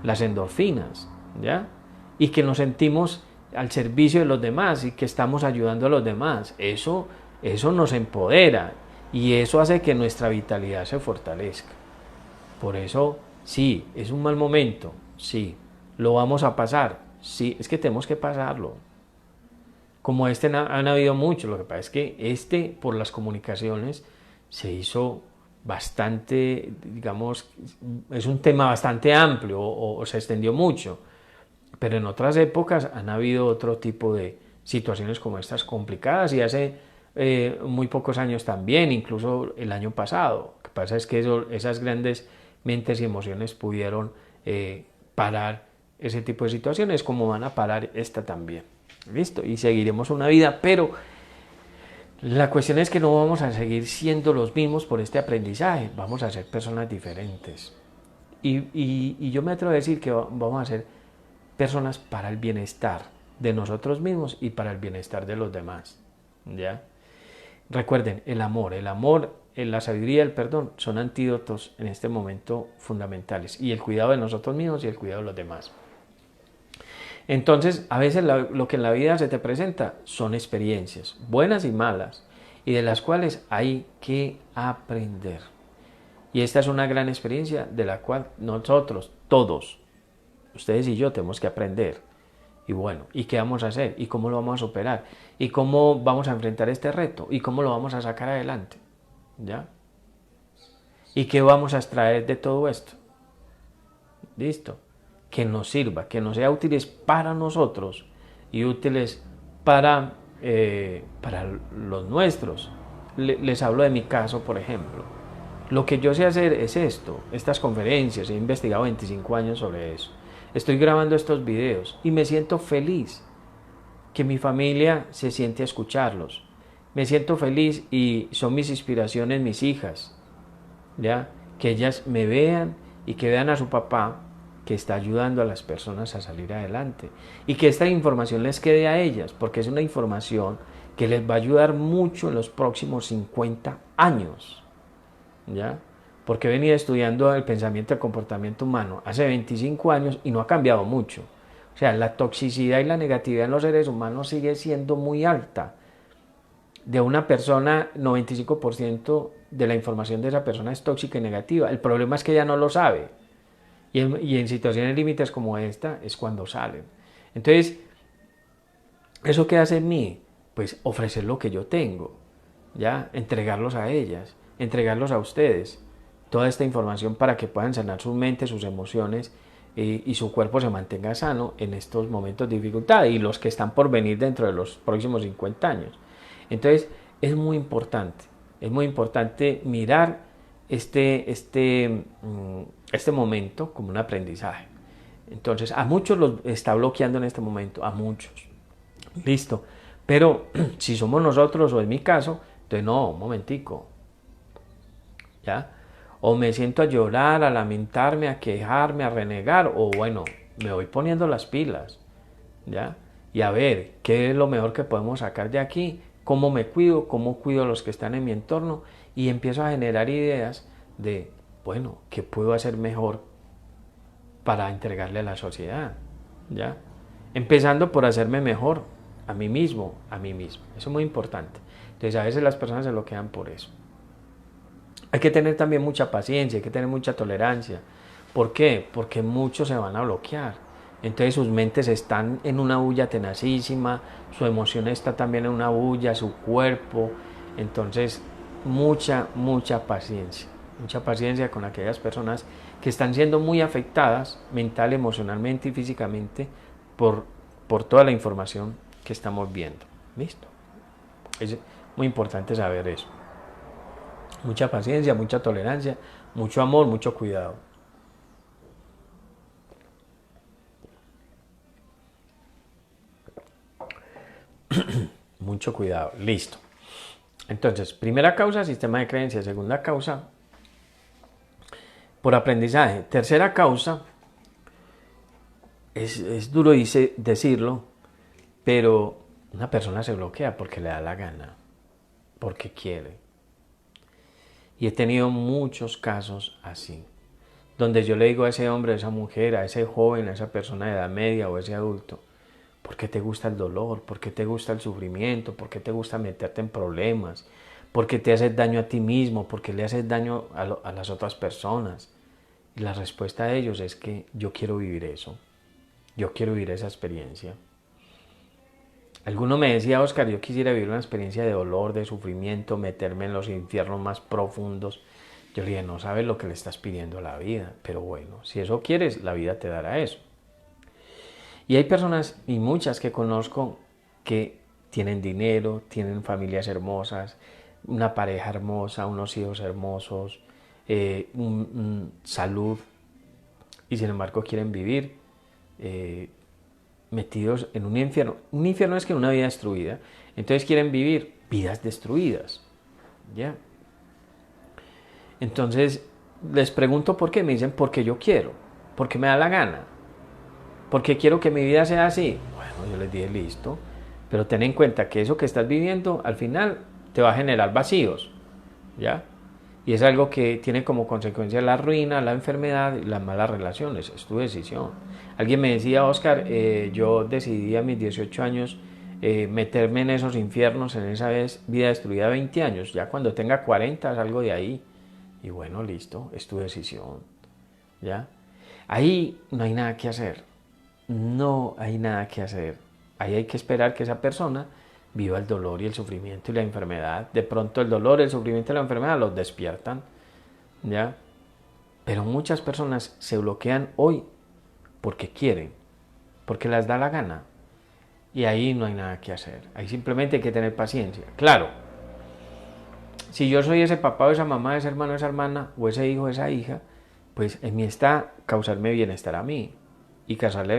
las endorfinas, ¿ya? Y que nos sentimos al servicio de los demás y que estamos ayudando a los demás. Eso nos empodera y eso hace que nuestra vitalidad se fortalezca. Por eso, sí, es un mal momento, sí, lo vamos a pasar, sí, es que tenemos que pasarlo. Como han habido muchos, lo que pasa es que por las comunicaciones se hizo bastante, digamos, es un tema bastante amplio o se extendió mucho, pero en otras épocas han habido otro tipo de situaciones como estas complicadas y hace muy pocos años también, incluso el año pasado. Lo que pasa es que esas grandes mentes y emociones pudieron parar ese tipo de situaciones, como van a parar esta también. Listo, y seguiremos una vida, pero La cuestión es que no vamos a seguir siendo los mismos por este aprendizaje, vamos a ser personas diferentes. Y yo me atrevo a decir que vamos a ser personas para el bienestar de nosotros mismos y para el bienestar de los demás. ¿Ya? Recuerden, el amor, la sabiduría y el perdón son antídotos en este momento fundamentales. Y el cuidado de nosotros mismos y el cuidado de los demás. Entonces, a veces lo que en la vida se te presenta son experiencias, buenas y malas, y de las cuales hay que aprender. Y esta es una gran experiencia de la cual nosotros, todos, ustedes y yo, tenemos que aprender. Y bueno, ¿y qué vamos a hacer? ¿Y cómo lo vamos a superar? ¿Y cómo vamos a enfrentar este reto? ¿Y cómo lo vamos a sacar adelante? ¿Ya? ¿Y qué vamos a extraer de todo esto? ¿Listo? Que nos sirva, que nos sea útiles para nosotros y útiles para los nuestros. Les hablo de mi caso, por ejemplo. Lo que yo sé hacer es esto, estas conferencias, he investigado 25 años sobre eso. Estoy grabando estos videos y me siento feliz que mi familia se siente a escucharlos. Me siento feliz y son mis inspiraciones mis hijas, ¿ya? Que ellas me vean y que vean a su papá que está ayudando a las personas a salir adelante y que esta información les quede a ellas, porque es una información que les va a ayudar mucho en los próximos 50 años, ¿ya? Porque he venido estudiando el pensamiento y el comportamiento humano hace 25 años y no ha cambiado mucho. O sea, la toxicidad y la negatividad en los seres humanos sigue siendo muy alta. De una persona, 95% de la información de esa persona es tóxica y negativa. El problema es que ella no lo sabe. Y en situaciones límites como esta es cuando salen. Entonces, ¿eso qué hace en mí? Pues ofrecer lo que yo tengo, ¿ya? Entregarlos a ellas, entregarlos a ustedes. Toda esta información para que puedan sanar su mente, sus emociones y su cuerpo se mantenga sano en estos momentos de dificultad y los que están por venir dentro de los próximos 50 años. Entonces, es muy importante mirar este momento como un aprendizaje. Entonces, a muchos los está bloqueando en este momento, a muchos. Listo. Pero si somos nosotros, o en mi caso, entonces no, un momentico. ¿Ya? O me siento a llorar, a lamentarme, a quejarme, a renegar, o bueno, me voy poniendo las pilas. ¿Ya? Y a ver, ¿qué es lo mejor que podemos sacar de aquí? ¿Cómo me cuido? ¿Cómo cuido a los que están en mi entorno? Y empiezo a generar ideas de, bueno, ¿qué puedo hacer mejor para entregarle a la sociedad? ¿Ya? Empezando por hacerme mejor a mí mismo, a mí mismo. Eso es muy importante. Entonces a veces las personas se bloquean por eso. Hay que tener también mucha paciencia, hay que tener mucha tolerancia. ¿Por qué? Porque muchos se van a bloquear. Entonces sus mentes están en una bulla tenacísima, su emoción está también en una bulla, su cuerpo. Entonces, mucha paciencia con aquellas personas que están siendo muy afectadas mental, emocionalmente y físicamente por, por toda la información que estamos viendo. ¿Listo? Es muy importante saber eso. Mucha paciencia, mucha tolerancia, mucho amor, mucho cuidado. Mucho cuidado. Listo. Entonces, primera causa, sistema de creencias. Segunda causa, por aprendizaje. Tercera causa, es duro decirlo, pero una persona se bloquea porque le da la gana, porque quiere. Y he tenido muchos casos así, donde yo le digo a ese hombre, a esa mujer, a ese joven, a esa persona de edad media o a ese adulto, ¿por qué te gusta el dolor? ¿Por qué te gusta el sufrimiento? ¿Por qué te gusta meterte en problemas? ¿Por qué te haces daño a ti mismo? ¿Por qué le haces daño a las otras personas? Y la respuesta de ellos es que yo quiero vivir eso. Yo quiero vivir esa experiencia. Alguno me decía, Oscar, yo quisiera vivir una experiencia de dolor, de sufrimiento, meterme en los infiernos más profundos. Yo le dije, no sabes lo que le estás pidiendo a la vida, pero bueno, si eso quieres, la vida te dará eso. Y hay personas, y muchas que conozco, que tienen dinero, tienen familias hermosas, una pareja hermosa, unos hijos hermosos, salud, y sin embargo quieren vivir metidos en un infierno. Un infierno es que una vida destruida. Entonces quieren vivir vidas destruidas. ¿Ya? Entonces, les pregunto por qué, me dicen porque yo quiero, porque me da la gana, porque quiero que mi vida sea así. Bueno, yo les dije listo, pero ten en cuenta que eso que estás viviendo al final te va a generar vacíos, ¿ya? Y es algo que tiene como consecuencia la ruina, la enfermedad y las malas relaciones, es tu decisión. Alguien me decía, Oscar, yo decidí a mis 18 años meterme en esos infiernos, en esa vida destruida de 20 años, ya cuando tenga 40 salgo de ahí. Y bueno, listo, es tu decisión, ¿ya? Ahí no hay nada que hacer, no hay nada que hacer. Ahí hay que esperar que esa persona viva el dolor y el sufrimiento y la enfermedad. De pronto el dolor, el sufrimiento y la enfermedad los despiertan, ¿ya? Pero muchas personas se bloquean hoy porque quieren, porque les da la gana. Y ahí no hay nada que hacer. Ahí simplemente hay que tener paciencia. Claro, si yo soy ese papá o esa mamá, ese hermano, esa hermana, o ese hijo, esa hija, pues en mí está causarme bienestar a mí y causarle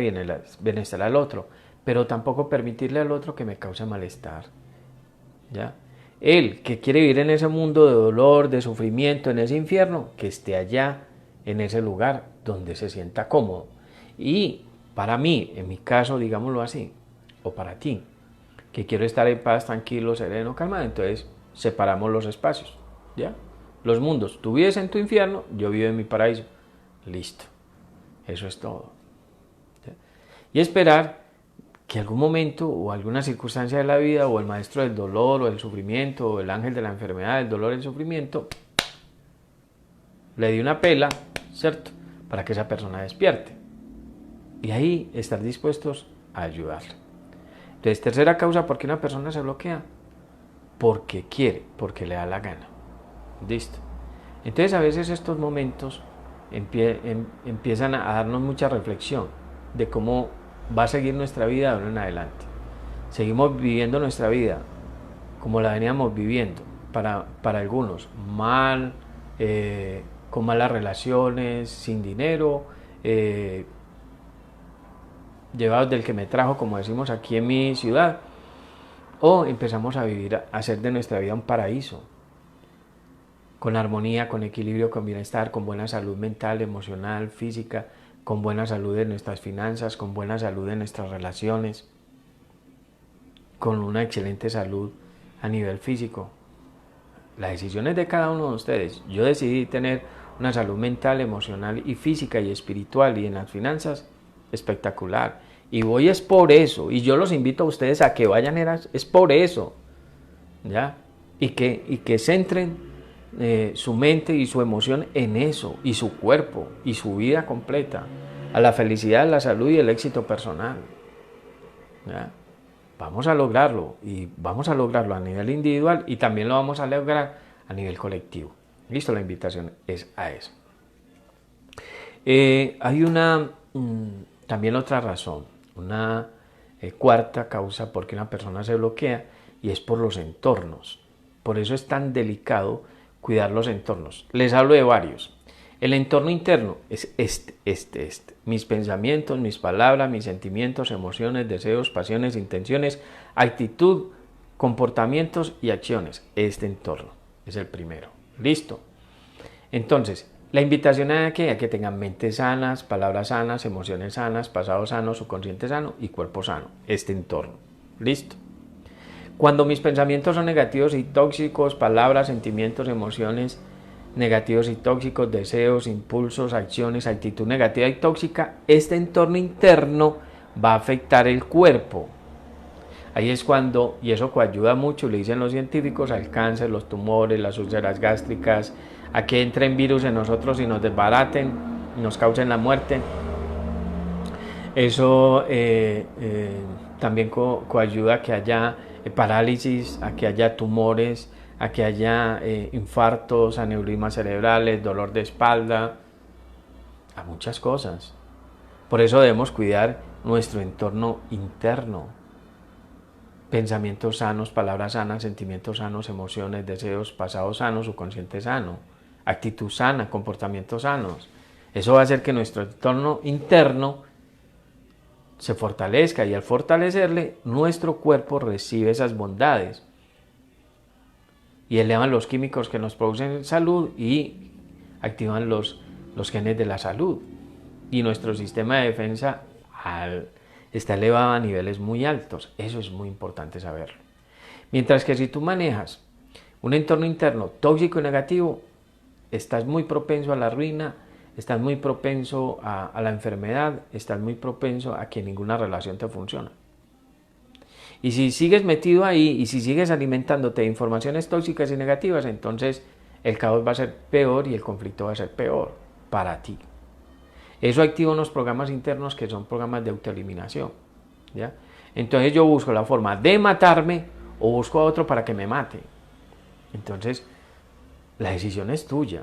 bienestar al otro, pero tampoco permitirle al otro que me cause malestar. ¿Ya? Él que quiere vivir en ese mundo de dolor, de sufrimiento, en ese infierno, que esté allá, en ese lugar donde se sienta cómodo. Y para mí, en mi caso, digámoslo así, o para ti, que quiero estar en paz, tranquilo, sereno, calmado, entonces separamos los espacios, ¿ya? Los mundos, tú vives en tu infierno, yo vivo en mi paraíso, listo, eso es todo. ¿Ya? Y esperar que algún momento o alguna circunstancia de la vida o el maestro del dolor o del sufrimiento o el ángel de la enfermedad, del dolor y el sufrimiento, le dé una pela, ¿cierto? Para que esa persona despierte. Y ahí estar dispuestos a ayudarle. Entonces, tercera causa, ¿por qué una persona se bloquea? Porque quiere, porque le da la gana. Listo. Entonces, a veces estos momentos empiezan a darnos mucha reflexión de cómo va a seguir nuestra vida de ahora en adelante. Seguimos viviendo nuestra vida como la veníamos viviendo, para algunos, mal, con malas relaciones, sin dinero, llevados del que me trajo, como decimos aquí en mi ciudad, o empezamos a vivir, a hacer de nuestra vida un paraíso, con armonía, con equilibrio, con bienestar, con buena salud mental, emocional, física, con buena salud en nuestras finanzas, con buena salud en nuestras relaciones, con una excelente salud a nivel físico. La decisión es de cada uno de ustedes. Yo decidí tener una salud mental, emocional y física y espiritual, y en las finanzas espectacular. Y voy es por eso, y yo los invito a ustedes a que vayan, es por eso, ¿ya? Y que centren su mente y su emoción en eso, y su cuerpo, y su vida completa, a la felicidad, la salud y el éxito personal, ¿ya? Vamos a lograrlo, y vamos a lograrlo a nivel individual, y también lo vamos a lograr a nivel colectivo. Listo, la invitación es a eso. Hay también otra razón, una cuarta causa por qué una persona se bloquea, y es por los entornos. Por eso es tan delicado cuidar los entornos. Les hablo de varios. El entorno interno es este. Mis pensamientos, mis palabras, mis sentimientos, emociones, deseos, pasiones, intenciones, actitud, comportamientos y acciones. Este entorno es el primero. ¿Listo? Entonces, la invitación es a que tengan mentes sanas, palabras sanas, emociones sanas, pasado sano, subconsciente sano y cuerpo sano. Este entorno. ¿Listo? Cuando mis pensamientos son negativos y tóxicos, palabras, sentimientos, emociones negativos y tóxicos, deseos, impulsos, acciones, actitud negativa y tóxica, este entorno interno va a afectar el cuerpo. Ahí es cuando, y eso ayuda mucho, le dicen los científicos, al cáncer, los tumores, las úlceras gástricas, a que entren virus en nosotros y nos desbaraten, y nos causen la muerte. Eso también coayuda a que haya parálisis, a que haya tumores, a que haya infartos, aneurismas cerebrales, dolor de espalda, a muchas cosas. Por eso debemos cuidar nuestro entorno interno. Pensamientos sanos, palabras sanas, sentimientos sanos, emociones, deseos, pasado sano, subconsciente sano, actitud sana, comportamientos sanos. Eso va a hacer que nuestro entorno interno se fortalezca, y al fortalecerle, nuestro cuerpo recibe esas bondades y elevan los químicos que nos producen salud y activan los genes de la salud. Y nuestro sistema de defensa está elevado a niveles muy altos. Eso es muy importante saberlo. Mientras que si tú manejas un entorno interno tóxico y negativo, estás muy propenso a la ruina, estás muy propenso a la enfermedad, estás muy propenso a que ninguna relación te funcione. Y si sigues metido ahí y si sigues alimentándote de informaciones tóxicas y negativas, entonces el caos va a ser peor y el conflicto va a ser peor para ti. Eso activa unos programas internos que son programas de autoeliminación, ¿ya? Entonces yo busco la forma de matarme o busco a otro para que me mate. Entonces la decisión es tuya.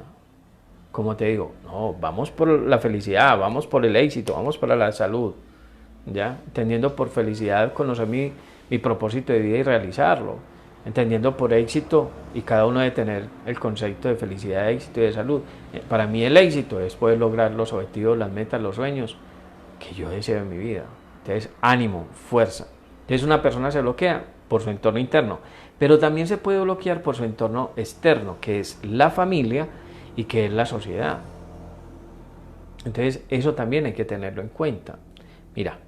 Como te digo, no, vamos por la felicidad, vamos por el éxito, vamos por la salud, ¿ya? Entendiendo por felicidad conocer mi propósito de vida y realizarlo. Entendiendo por éxito, y cada uno debe tener el concepto de felicidad, de éxito y de salud. Para mí el éxito es poder lograr los objetivos, las metas, los sueños que yo deseo en mi vida. Entonces, ánimo, fuerza. Entonces una persona se bloquea por su entorno interno, pero también se puede bloquear por su entorno externo, que es la familia y que es la sociedad. Entonces eso también hay que tenerlo en cuenta. Mira,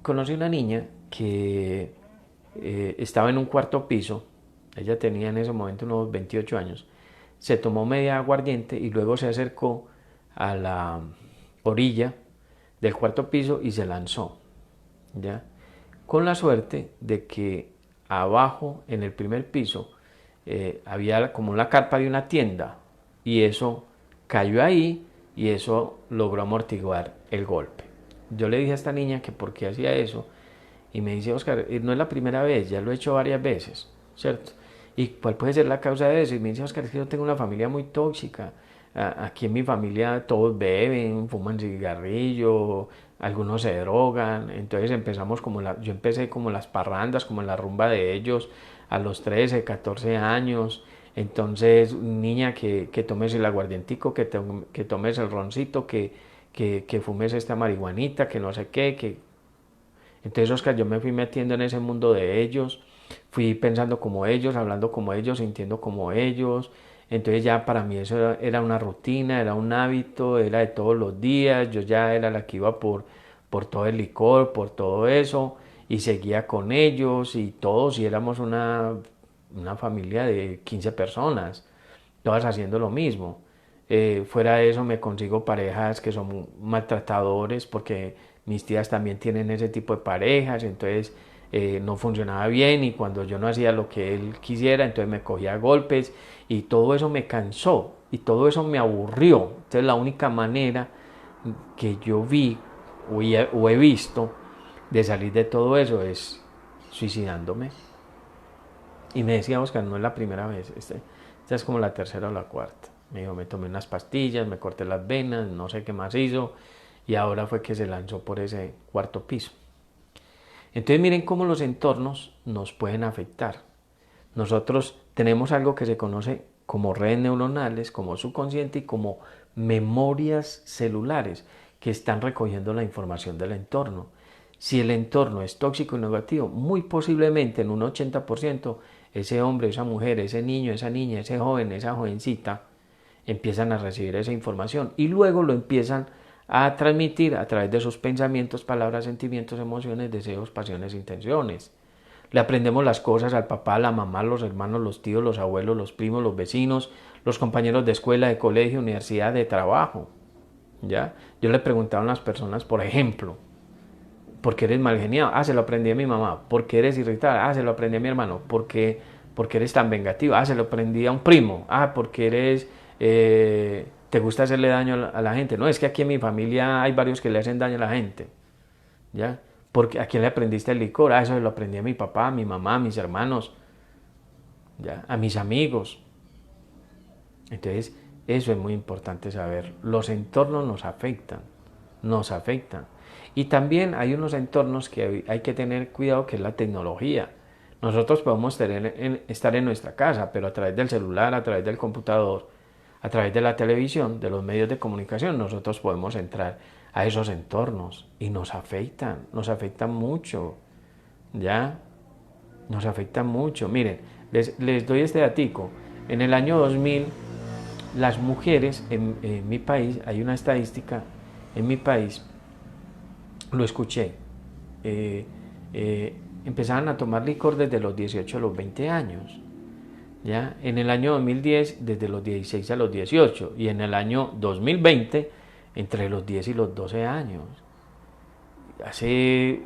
conocí una niña que estaba en un cuarto piso, ella tenía en ese momento unos 28 años, se tomó media aguardiente y luego se acercó a la orilla del cuarto piso y se lanzó, ¿ya? Con la suerte de que abajo, en el primer piso, había como una carpa de una tienda y eso cayó ahí y eso logró amortiguar el golpe. Yo le dije a esta niña que por qué hacía eso y me dice, Oscar, no es la primera vez, ya lo he hecho varias veces, ¿cierto? ¿Y cuál puede ser la causa de eso? Y me dice, Oscar, es que yo tengo una familia muy tóxica. Aquí en mi familia todos beben, fuman cigarrillo, algunos se drogan. Entonces empezamos yo empecé como las parrandas, como en la rumba de ellos, a los 13, 14 años. Entonces, niña, que tomes el aguardientico, que tomes el roncito, que fumes esta marihuanita, que no sé qué, que entonces, Oscar, yo me fui metiendo en ese mundo de ellos, fui pensando como ellos, hablando como ellos, sintiendo como ellos. Entonces ya para mí eso era una rutina, era un hábito, era de todos los días. Yo ya era la que iba por todo el licor, por todo eso, y seguía con ellos y todos, y éramos una familia de 15 personas, todas haciendo lo mismo. Fuera de eso me consigo parejas que son maltratadores porque mis tías también tienen ese tipo de parejas, entonces no funcionaba bien y cuando yo no hacía lo que él quisiera, entonces me cogía a golpes y todo eso me cansó y todo eso me aburrió. Entonces la única manera que yo vi o he visto de salir de todo eso es suicidándome. Y me decía, Oscar, no es la primera vez, esta es como la tercera o la cuarta. Me dijo, me tomé unas pastillas, me corté las venas, no sé qué más hizo, y ahora fue que se lanzó por ese cuarto piso. Entonces miren cómo los entornos nos pueden afectar. Nosotros tenemos algo que se conoce como redes neuronales, como subconsciente y como memorias celulares que están recogiendo la información del entorno. Si el entorno es tóxico y negativo, muy posiblemente en un 80% ese hombre, esa mujer, ese niño, esa niña, ese joven, esa jovencita empiezan a recibir esa información y luego lo empiezan a transmitir a través de sus pensamientos, palabras, sentimientos, emociones, deseos, pasiones, intenciones. Le aprendemos las cosas al papá, a la mamá, a los hermanos, los tíos, los abuelos, los primos, los vecinos, los compañeros de escuela, de colegio, universidad, de trabajo. ¿Ya? Yo le preguntaba a las personas, por ejemplo, ¿por qué eres mal geniado? Ah, se lo aprendí a mi mamá. ¿Por qué eres irritada? Ah, se lo aprendí a mi hermano. ¿Por qué eres tan vengativa? Ah, se lo aprendí a un primo. Ah, porque eres... te gusta hacerle daño a la gente. No, es que aquí en mi familia hay varios que le hacen daño a la gente. ¿Ya? Porque ¿a quién le aprendiste el licor? Ah, eso se lo aprendí a mi papá, a mi mamá, a mis hermanos, ¿ya? A mis amigos. Entonces, eso es muy importante saber. Los entornos nos afectan, nos afectan. Y también hay unos entornos que hay que tener cuidado, que es la tecnología. Nosotros podemos estar en nuestra casa, pero a través del celular, a través del computador, a través de la televisión, de los medios de comunicación, nosotros podemos entrar a esos entornos y nos afectan mucho, ¿ya? Nos afectan mucho. Miren, Les doy este datico. En el año 2000, las mujeres en mi país, hay una estadística, en mi país, lo escuché, eh, empezaban a tomar licor desde los 18 a los 20 años. ¿Ya? En el año 2010 desde los 16 a los 18 y en el año 2020 entre los 10 y los 12 años. Hace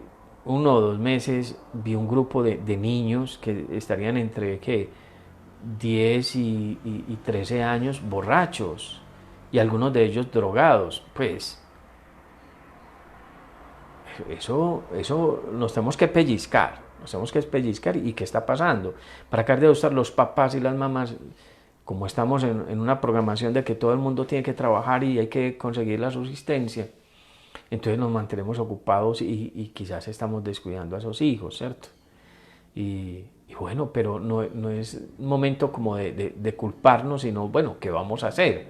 1 o 2 meses vi un grupo de niños que estarían entre ¿qué? 10 y 13 años borrachos y algunos de ellos drogados. Pues eso nos tenemos que pellizcar. Nos tenemos que pellizcar y qué está pasando. Para acabar de estar los papás y las mamás, como estamos en una programación de que todo el mundo tiene que trabajar y hay que conseguir la subsistencia, entonces nos mantenemos ocupados y quizás estamos descuidando a esos hijos, ¿cierto? Y bueno, pero no es momento como de culparnos, sino bueno, ¿qué vamos a hacer?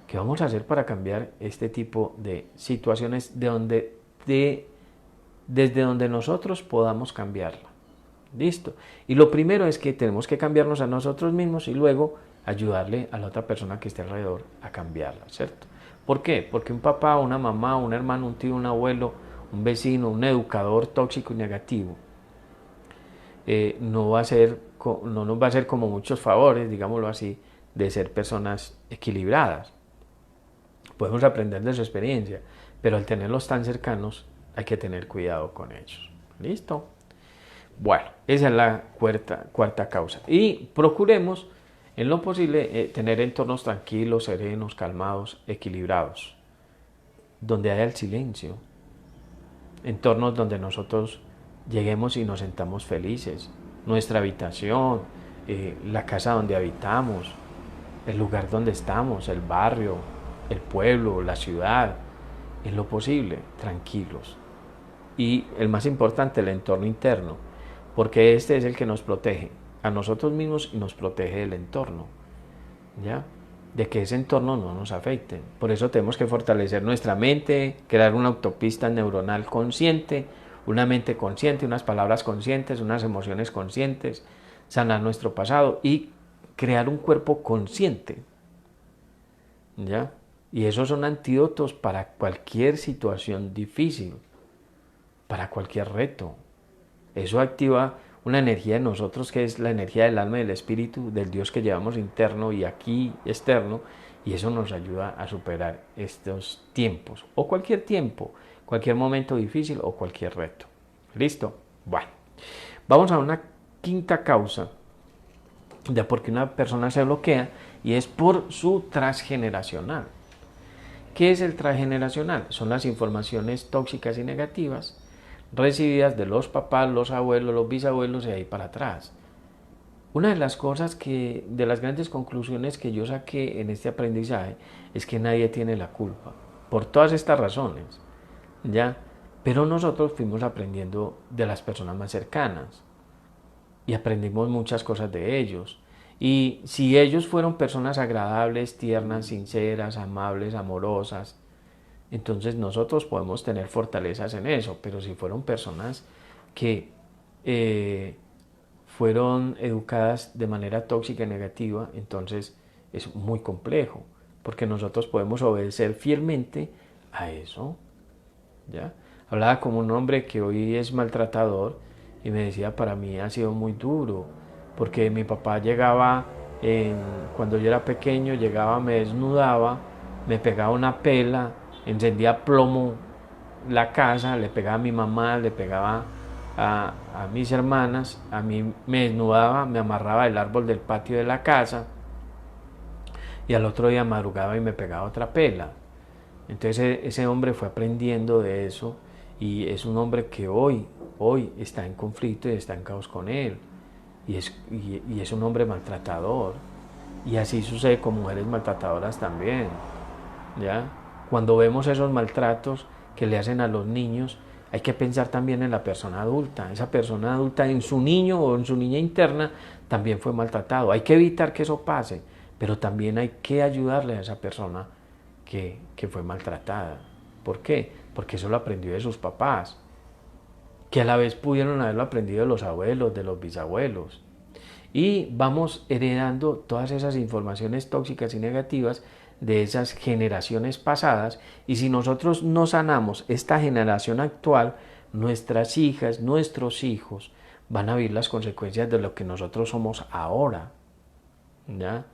¿Qué vamos a hacer para cambiar este tipo de situaciones desde donde nosotros podamos cambiarla? Listo. Y lo primero es que tenemos que cambiarnos a nosotros mismos y luego ayudarle a la otra persona que esté alrededor a cambiarla, ¿cierto? ¿Por qué? Porque un papá, una mamá, un hermano, un tío, un abuelo, un vecino, un educador tóxico y negativo, no nos va a hacer como muchos favores, digámoslo así, de ser personas equilibradas. Podemos aprender de su experiencia, pero al tenerlos tan cercanos hay que tener cuidado con ellos. ¿Listo? Bueno, esa es la cuarta causa. Y procuremos, en lo posible, tener entornos tranquilos, serenos, calmados, equilibrados, donde haya el silencio, entornos donde nosotros lleguemos y nos sentamos felices, nuestra habitación, la casa donde habitamos, el lugar donde estamos, el barrio, el pueblo, la ciudad, en lo posible, tranquilos. Y el más importante, el entorno interno, porque este es el que nos protege a nosotros mismos y nos protege del entorno, ¿ya? De que ese entorno no nos afecte. Por eso tenemos que fortalecer nuestra mente, crear una autopista neuronal consciente, una mente consciente, unas palabras conscientes, unas emociones conscientes, sanar nuestro pasado y crear un cuerpo consciente, ¿ya? Y esos son antídotos para cualquier situación difícil, para cualquier reto. Eso activa una energía en nosotros que es la energía del alma y del espíritu, del Dios que llevamos interno y aquí externo, y eso nos ayuda a superar estos tiempos, o cualquier tiempo, cualquier momento difícil o cualquier reto. ¿Listo? Bueno, vamos a una quinta causa de por qué una persona se bloquea, y es por su transgeneracional. ¿Qué es el transgeneracional? Son las informaciones tóxicas y negativas recibidas de los papás, los abuelos, los bisabuelos y ahí para atrás. Una de las cosas de las grandes conclusiones que yo saqué en este aprendizaje es que nadie tiene la culpa, por todas estas razones, ¿ya? Pero nosotros fuimos aprendiendo de las personas más cercanas y aprendimos muchas cosas de ellos. Y si ellos fueron personas agradables, tiernas, sinceras, amables, amorosas, entonces nosotros podemos tener fortalezas en eso, pero si fueron personas que fueron educadas de manera tóxica y negativa, entonces es muy complejo, porque nosotros podemos obedecer fielmente a eso, ¿ya? Hablaba como un hombre que hoy es maltratador y me decía, para mí ha sido muy duro, porque mi papá llegaba, cuando yo era pequeño, llegaba, me desnudaba, me pegaba una pela, encendía plomo la casa, le pegaba a mi mamá, le pegaba a mis hermanas, a mí me desnudaba, me amarraba el árbol del patio de la casa y al otro día madrugaba y me pegaba otra pela. Entonces ese hombre fue aprendiendo de eso y es un hombre que hoy está en conflicto y está en caos con él y es un hombre maltratador, y así sucede con mujeres maltratadoras también, ¿ya? Cuando vemos esos maltratos que le hacen a los niños, hay que pensar también en la persona adulta. Esa persona adulta en su niño o en su niña interna también fue maltratado. Hay que evitar que eso pase, pero también hay que ayudarle a esa persona que fue maltratada. ¿Por qué? Porque eso lo aprendió de sus papás, que a la vez pudieron haberlo aprendido de los abuelos, de los bisabuelos. y vamos heredando todas esas informaciones tóxicas y negativas de esas generaciones pasadas, y si nosotros no sanamos esta generación actual, nuestras hijas, nuestros hijos van a vivir las consecuencias de lo que nosotros somos ahora, ¿ya?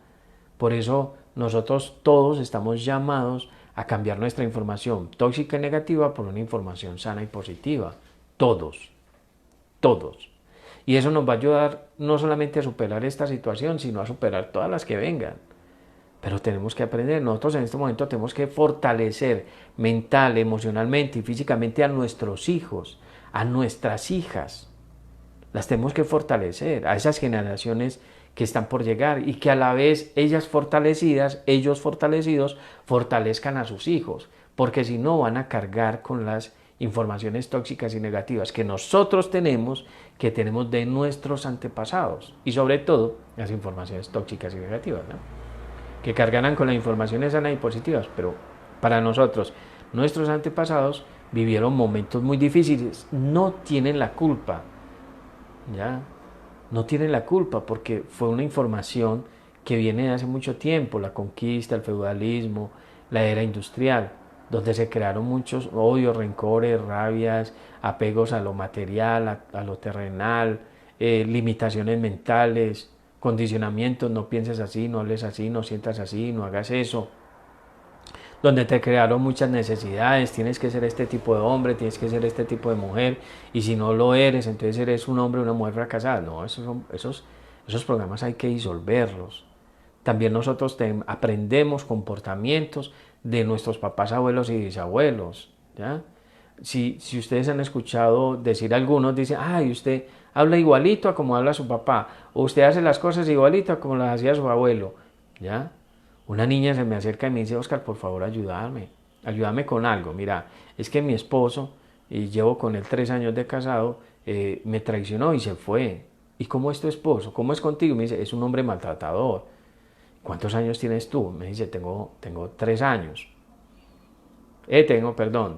Por eso nosotros todos estamos llamados a cambiar nuestra información tóxica y negativa por una información sana y positiva. Todos, todos. Y eso nos va a ayudar no solamente a superar esta situación, sino a superar todas las que vengan. Pero tenemos que aprender, nosotros en este momento tenemos que fortalecer mental, emocionalmente y físicamente a nuestros hijos, a nuestras hijas. Las tenemos que fortalecer, a esas generaciones que están por llegar, y que a la vez ellas fortalecidas, ellos fortalecidos, fortalezcan a sus hijos, porque si no van a cargar con las informaciones tóxicas y negativas que nosotros tenemos, que tenemos de nuestros antepasados, y sobre todo las informaciones tóxicas y negativas, ¿no? Que cargarán con las informaciones sanas y positivas, pero para nosotros, nuestros antepasados vivieron momentos muy difíciles, no tienen la culpa, ¿ya? No tienen la culpa porque fue una información que viene de hace mucho tiempo, la conquista, el feudalismo, la era industrial, donde se crearon muchos odios, rencores, rabias, apegos a lo material, a lo terrenal, limitaciones mentales, condicionamientos, no pienses así, no hables así, no sientas así, no hagas eso, donde te crearon muchas necesidades, tienes que ser este tipo de hombre, tienes que ser este tipo de mujer, y si no lo eres, entonces eres un hombre o una mujer fracasada. No, esos programas hay que disolverlos. También nosotros aprendemos comportamientos de nuestros papás, abuelos y bisabuelos, ¿ya? Si ustedes han escuchado decir algunos, dicen, ay, usted habla igualito a como habla su papá, o usted hace las cosas igualito a como las hacía su abuelo, ¿ya? Una niña se me acerca y me dice, Oscar, por favor, ayúdame con algo. Mira, es que mi esposo, y llevo con él 3 años de casado, me traicionó y se fue. ¿Y cómo es tu esposo? ¿Cómo es contigo? Me dice, es un hombre maltratador. ¿Cuántos años tienes tú? Me dice, tengo 3 años.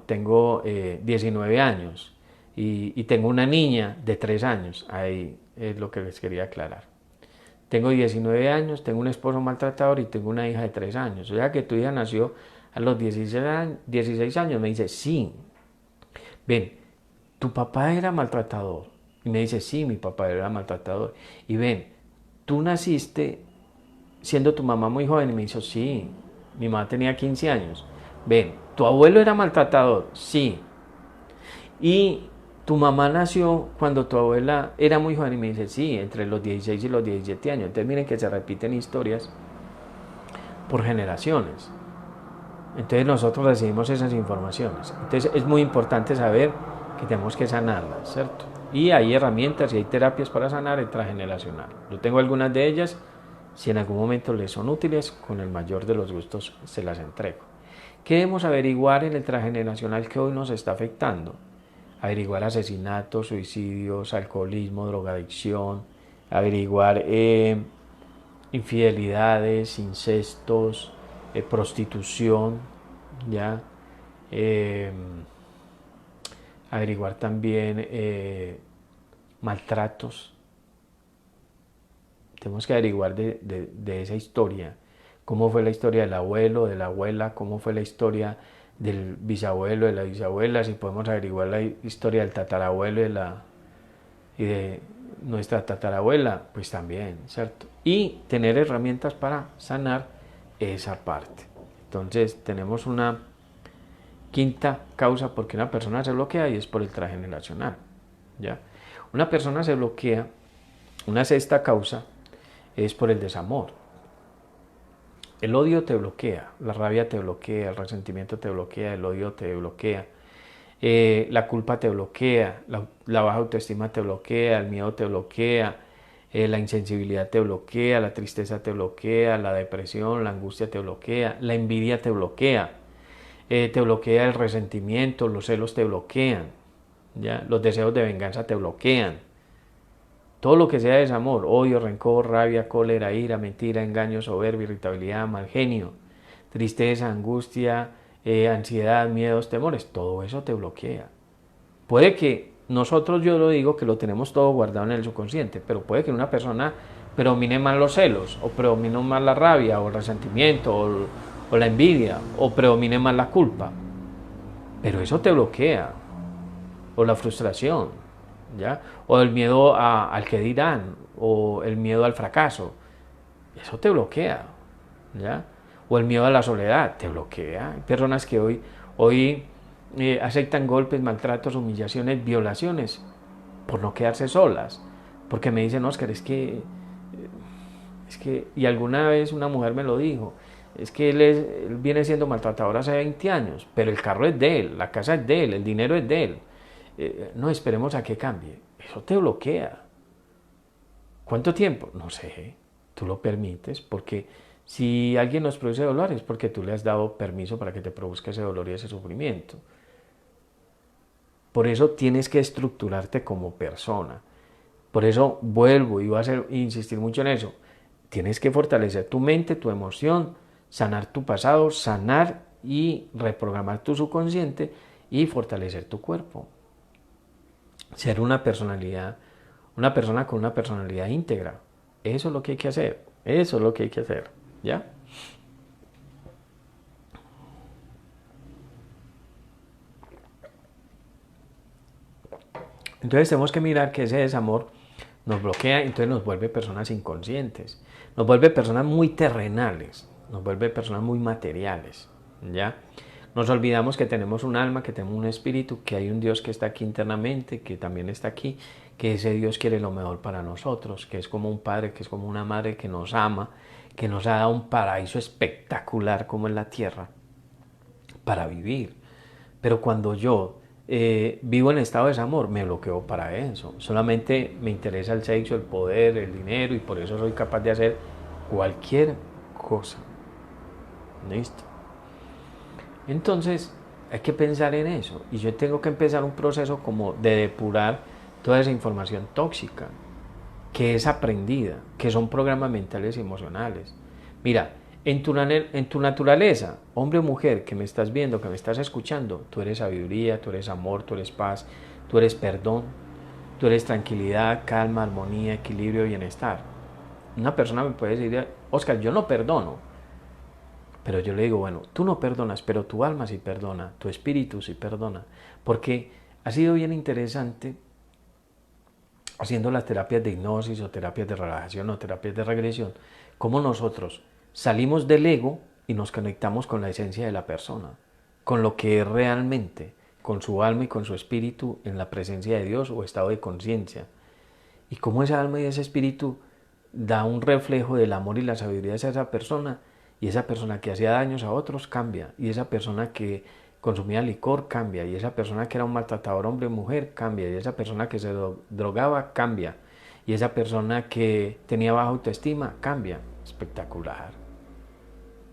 Tengo 19 años y tengo una niña de 3 años. Ahí es lo que les quería aclarar. Tengo 19 años, tengo un esposo maltratador y tengo una hija de 3 años. O sea que tu hija nació a los 16 años. Me dice, sí. Ven, tu papá era maltratador. Y me dice, sí, mi papá era maltratador. Y ven, tú naciste siendo tu mamá muy joven. Y me dice, sí, mi mamá tenía 15 años. Ven, tu abuelo era maltratador. Sí. Y tu mamá nació cuando tu abuela era muy joven. Y me dice, sí, entre los 16 y los 17 años. Entonces miren que se repiten historias por generaciones. Entonces nosotros recibimos esas informaciones. Entonces es muy importante saber que tenemos que sanarlas, ¿cierto? Y hay herramientas y hay terapias para sanar el transgeneracional. Yo tengo algunas de ellas. Si en algún momento les son útiles, con el mayor de los gustos se las entrego. ¿Qué debemos averiguar en el transgeneracional que hoy nos está afectando? Averiguar asesinatos, suicidios, alcoholismo, drogadicción, averiguar infidelidades, incestos, prostitución, ¿ya? Averiguar también maltratos. Tenemos que averiguar de esa historia, cómo fue la historia del abuelo, de la abuela, cómo fue la historia del bisabuelo, de la bisabuela, si podemos averiguar la historia del tatarabuelo y de nuestra tatarabuela, pues también, ¿cierto? Y tener herramientas para sanar esa parte. Entonces tenemos una quinta causa por qué una persona se bloquea, y es por el transgeneracional, ¿ya? Una persona se bloquea, una sexta causa es por el desamor. El odio te bloquea, la rabia te bloquea, el resentimiento te bloquea, el odio te bloquea, la culpa te bloquea, la baja autoestima te bloquea, el miedo te bloquea, la insensibilidad te bloquea, la tristeza te bloquea, la depresión, la angustia te bloquea, la envidia te bloquea el resentimiento, los celos te bloquean, ¿ya? Los deseos de venganza te bloquean. Todo lo que sea desamor, odio, rencor, rabia, cólera, ira, mentira, engaño, soberbia, irritabilidad, mal genio, tristeza, angustia, ansiedad, miedos, temores, todo eso te bloquea. Puede que nosotros, yo lo digo, que lo tenemos todo guardado en el subconsciente, pero puede que una persona predominen más los celos, o predomine más la rabia, o el resentimiento, o la envidia, o predomine más la culpa. Pero eso te bloquea, o la frustración, ¿ya? O el miedo al que dirán, o el miedo al fracaso, eso te bloquea, ¿ya? O el miedo a la soledad, te bloquea. Hay personas que hoy aceptan golpes, maltratos, humillaciones, violaciones, por no quedarse solas, porque me dicen, Oscar, y alguna vez una mujer me lo dijo, es que él viene siendo maltratador hace 20 años, pero el carro es de él, la casa es de él, el dinero es de él. No esperemos a que cambie. Eso te bloquea. ¿Cuánto tiempo? No sé. Tú lo permites, porque si alguien nos produce dolor es porque tú le has dado permiso para que te produzca ese dolor y ese sufrimiento. Por eso tienes que estructurarte como persona. Por eso vuelvo y voy a insistir mucho en eso. Tienes que fortalecer tu mente, tu emoción, sanar tu pasado, sanar y reprogramar tu subconsciente y fortalecer tu cuerpo. Ser una persona con una personalidad íntegra. Eso es lo que hay que hacer. Eso es lo que hay que hacer. ¿Ya? Entonces tenemos que mirar que ese desamor nos bloquea, entonces nos vuelve personas inconscientes, nos vuelve personas muy terrenales, nos vuelve personas muy materiales, ¿ya? Nos olvidamos que tenemos un alma, que tenemos un espíritu, que hay un Dios que está aquí internamente, que también está aquí, que ese Dios quiere lo mejor para nosotros, que es como un padre, que es como una madre que nos ama, que nos ha dado un paraíso espectacular como en la tierra para vivir. Pero cuando yo vivo en estado de desamor, me bloqueo para eso. Solamente me interesa el sexo, el poder, el dinero, y por eso soy capaz de hacer cualquier cosa. ¿Listo? Entonces, hay que pensar en eso. Y yo tengo que empezar un proceso como de depurar toda esa información tóxica, que es aprendida, que son programas mentales y emocionales. Mira, en tu naturaleza, hombre o mujer, que me estás viendo, que me estás escuchando, tú eres sabiduría, tú eres amor, tú eres paz, tú eres perdón, tú eres tranquilidad, calma, armonía, equilibrio, bienestar. Una persona me puede decir, Oscar, yo no perdono. Pero yo le digo, bueno, tú no perdonas, pero tu alma sí perdona, tu espíritu sí perdona. Porque ha sido bien interesante haciendo las terapias de hipnosis o terapias de relajación o terapias de regresión, cómo nosotros salimos del ego y nos conectamos con la esencia de la persona, con lo que es realmente, con su alma y con su espíritu en la presencia de Dios o estado de conciencia. Y cómo esa alma y ese espíritu da un reflejo del amor y la sabiduría de esa persona, y esa persona que hacía daños a otros cambia, y esa persona que consumía licor cambia, y esa persona que era un maltratador hombre o mujer cambia, y esa persona que se drogaba cambia, y esa persona que tenía baja autoestima cambia. Espectacular,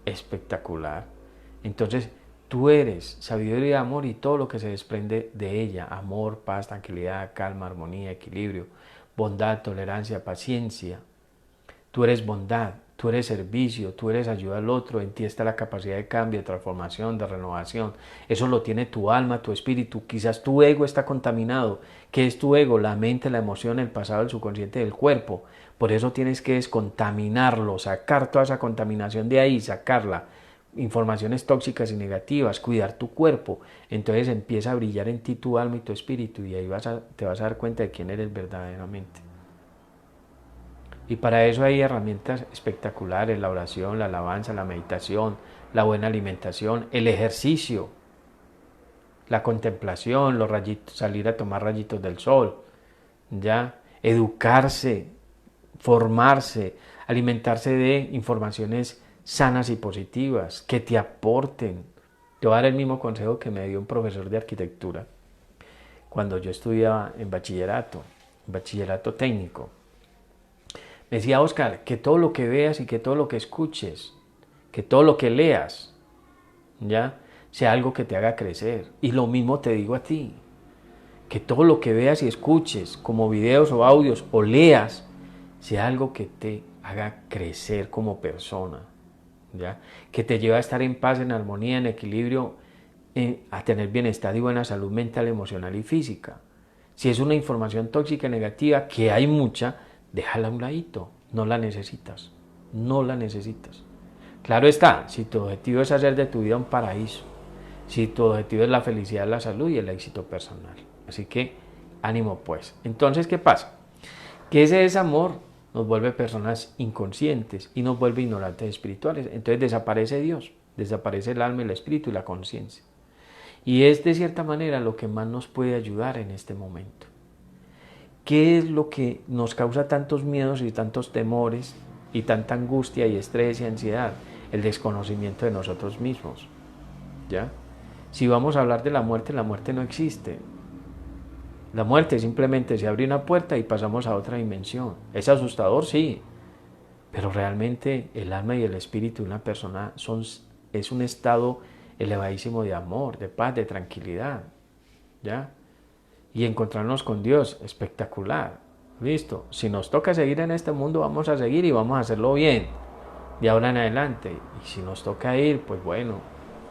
espectacular. Entonces tú eres sabiduría, amor y todo lo que se desprende de ella: amor, paz, tranquilidad, calma, armonía, equilibrio, bondad, tolerancia, paciencia. Tú eres bondad, tú eres servicio, tú eres ayuda al otro, en ti está la capacidad de cambio, de transformación, de renovación. Eso lo tiene tu alma, tu espíritu. Quizás tu ego está contaminado. ¿Qué es tu ego? La mente, la emoción, el pasado, el subconsciente del cuerpo. Por eso tienes que descontaminarlo, sacar toda esa contaminación de ahí, sacarla. Informaciones tóxicas y negativas, cuidar tu cuerpo. Entonces empieza a brillar en ti tu alma y tu espíritu, y ahí te vas a dar cuenta de quién eres verdaderamente. Y para eso hay herramientas espectaculares: la oración, la alabanza, la meditación, la buena alimentación, el ejercicio, la contemplación, los rayitos, salir a tomar rayitos del sol, ya, educarse, formarse, alimentarse de informaciones sanas y positivas que te aporten. Te voy a dar el mismo consejo que me dio un profesor de arquitectura cuando yo estudiaba en bachillerato técnico. Me decía: Oscar, que todo lo que veas y que todo lo que escuches, que todo lo que leas, ya, sea algo que te haga crecer. Y lo mismo te digo a ti, que todo lo que veas y escuches, como videos o audios o leas, sea algo que te haga crecer como persona, ya, que te lleve a estar en paz, en armonía, en equilibrio, a tener bienestar y buena salud mental, emocional y física. Si es una información tóxica y negativa, que hay mucha, déjala a un ladito, no la necesitas, no la necesitas. Claro está, si tu objetivo es hacer de tu vida un paraíso, si tu objetivo es la felicidad, la salud y el éxito personal. Así que ánimo pues. Entonces, ¿qué pasa? Que ese desamor nos vuelve personas inconscientes y nos vuelve ignorantes espirituales. Entonces desaparece Dios, desaparece el alma, el espíritu y la conciencia. Y es de cierta manera lo que más nos puede ayudar en este momento. ¿Qué es lo que nos causa tantos miedos y tantos temores y tanta angustia y estrés y ansiedad? El desconocimiento de nosotros mismos. ¿Ya? Si vamos a hablar de la muerte no existe. La muerte simplemente se abre una puerta y pasamos a otra dimensión. Es asustador, sí, pero realmente el alma y el espíritu de una persona es un estado elevadísimo de amor, de paz, de tranquilidad. ¿Ya? Y encontrarnos con Dios, espectacular. Listo, si nos toca seguir en este mundo, vamos a seguir y vamos a hacerlo bien, de ahora en adelante. Y si nos toca ir, pues bueno,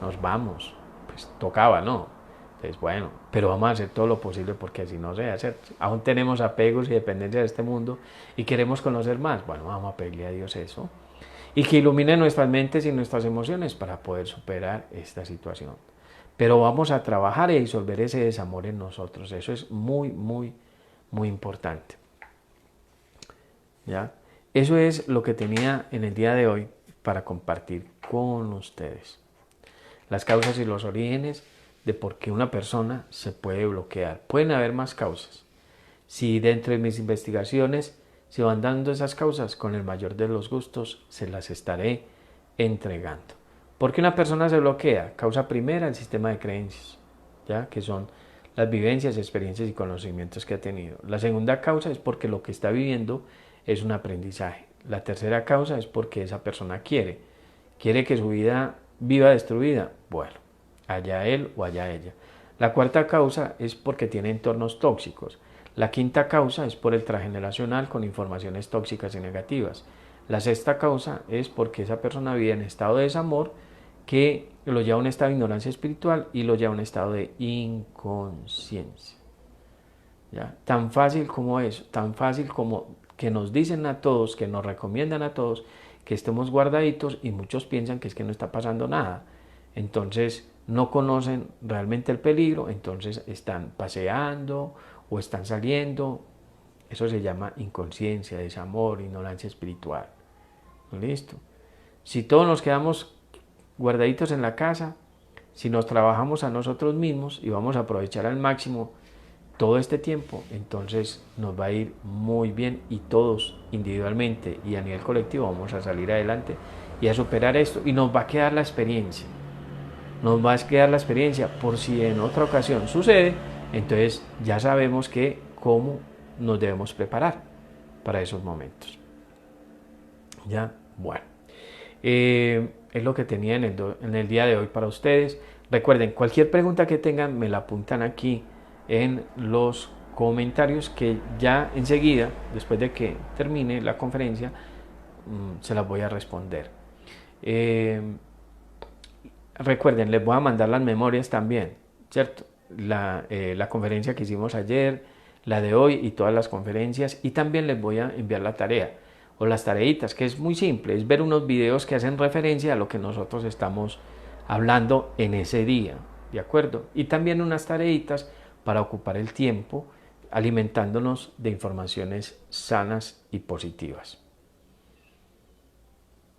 nos vamos. Pues tocaba, ¿no? Entonces, bueno, pero vamos a hacer todo lo posible porque si no se hace, aún tenemos apegos y dependencia de este mundo y queremos conocer más. Bueno, vamos a pedirle a Dios eso. Y que ilumine nuestras mentes y nuestras emociones para poder superar esta situación. Pero vamos a trabajar y a disolver ese desamor en nosotros. Eso es muy, muy, muy importante. ¿Ya? Eso es lo que tenía en el día de hoy para compartir con ustedes. Las causas y los orígenes de por qué una persona se puede bloquear. Pueden haber más causas. Si dentro de mis investigaciones se van dando esas causas, con el mayor de los gustos se las estaré entregando. ¿Por qué una persona se bloquea? Causa primera, el sistema de creencias, ¿ya? Que son las vivencias, experiencias y conocimientos que ha tenido. La segunda causa es porque lo que está viviendo es un aprendizaje. La tercera causa es porque esa persona quiere que su vida viva destruida. Bueno, allá él o allá ella. La cuarta causa es porque tiene entornos tóxicos. La quinta causa es por el transgeneracional con informaciones tóxicas y negativas. La sexta causa es porque esa persona vive en estado de desamor que lo lleva a un estado de ignorancia espiritual y lo lleva a un estado de inconsciencia. ¿Ya? Tan fácil como eso, tan fácil como que nos dicen a todos, que nos recomiendan a todos que estemos guardaditos y muchos piensan que es que no está pasando nada. Entonces no conocen realmente el peligro, entonces están paseando o están saliendo. Eso se llama inconsciencia, desamor, ignorancia espiritual. ¿Listo? Si todos nos quedamos guardaditos en la casa, si nos trabajamos a nosotros mismos y vamos a aprovechar al máximo todo este tiempo, entonces nos va a ir muy bien y todos individualmente y a nivel colectivo vamos a salir adelante y a superar esto y nos va a quedar la experiencia. Nos va a quedar la experiencia por si en otra ocasión sucede, entonces ya sabemos cómo nos debemos preparar para esos momentos. Ya, bueno. Es lo que tenía en el día de hoy para ustedes. Recuerden, cualquier pregunta que tengan me la apuntan aquí en los comentarios que ya enseguida, después de que termine la conferencia, se las voy a responder. Recuerden, les voy a mandar las memorias también, ¿cierto? La conferencia que hicimos ayer, la de hoy y todas las conferencias, y también les voy a enviar la tarea o las tareitas, que es muy simple, es ver unos videos que hacen referencia a lo que nosotros estamos hablando en ese día, ¿de acuerdo? Y también unas tareitas para ocupar el tiempo alimentándonos de informaciones sanas y positivas.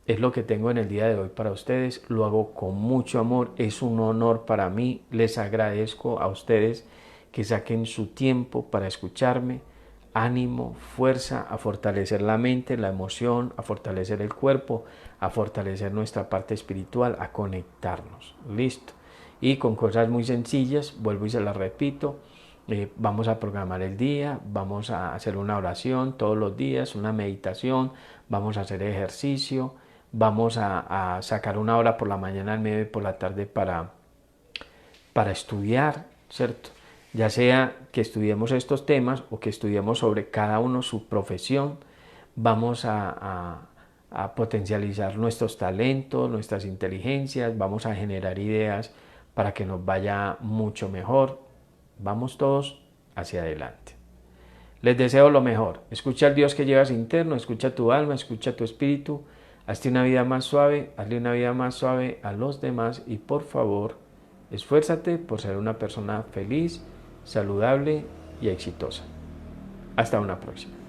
Es lo que tengo en el día de hoy para ustedes, lo hago con mucho amor, es un honor para mí, les agradezco a ustedes que saquen su tiempo para escucharme. Ánimo, fuerza, a fortalecer la mente, la emoción, a fortalecer el cuerpo, a fortalecer nuestra parte espiritual, a conectarnos. Listo. Y con cosas muy sencillas, vuelvo y se las repito, vamos a programar el día, vamos a hacer una oración todos los días, una meditación, vamos a hacer ejercicio, vamos a sacar una hora por la mañana, al medio y por la tarde para estudiar, ¿cierto? Ya sea que estudiemos estos temas o que estudiemos sobre cada uno su profesión, vamos a potencializar nuestros talentos, nuestras inteligencias, vamos a generar ideas para que nos vaya mucho mejor. Vamos todos hacia adelante. Les deseo lo mejor. Escucha al Dios que llevas interno, escucha tu alma, escucha tu espíritu. Hazte una vida más suave, hazle una vida más suave a los demás y por favor, esfuérzate por ser una persona feliz, saludable y exitosa. Hasta una próxima.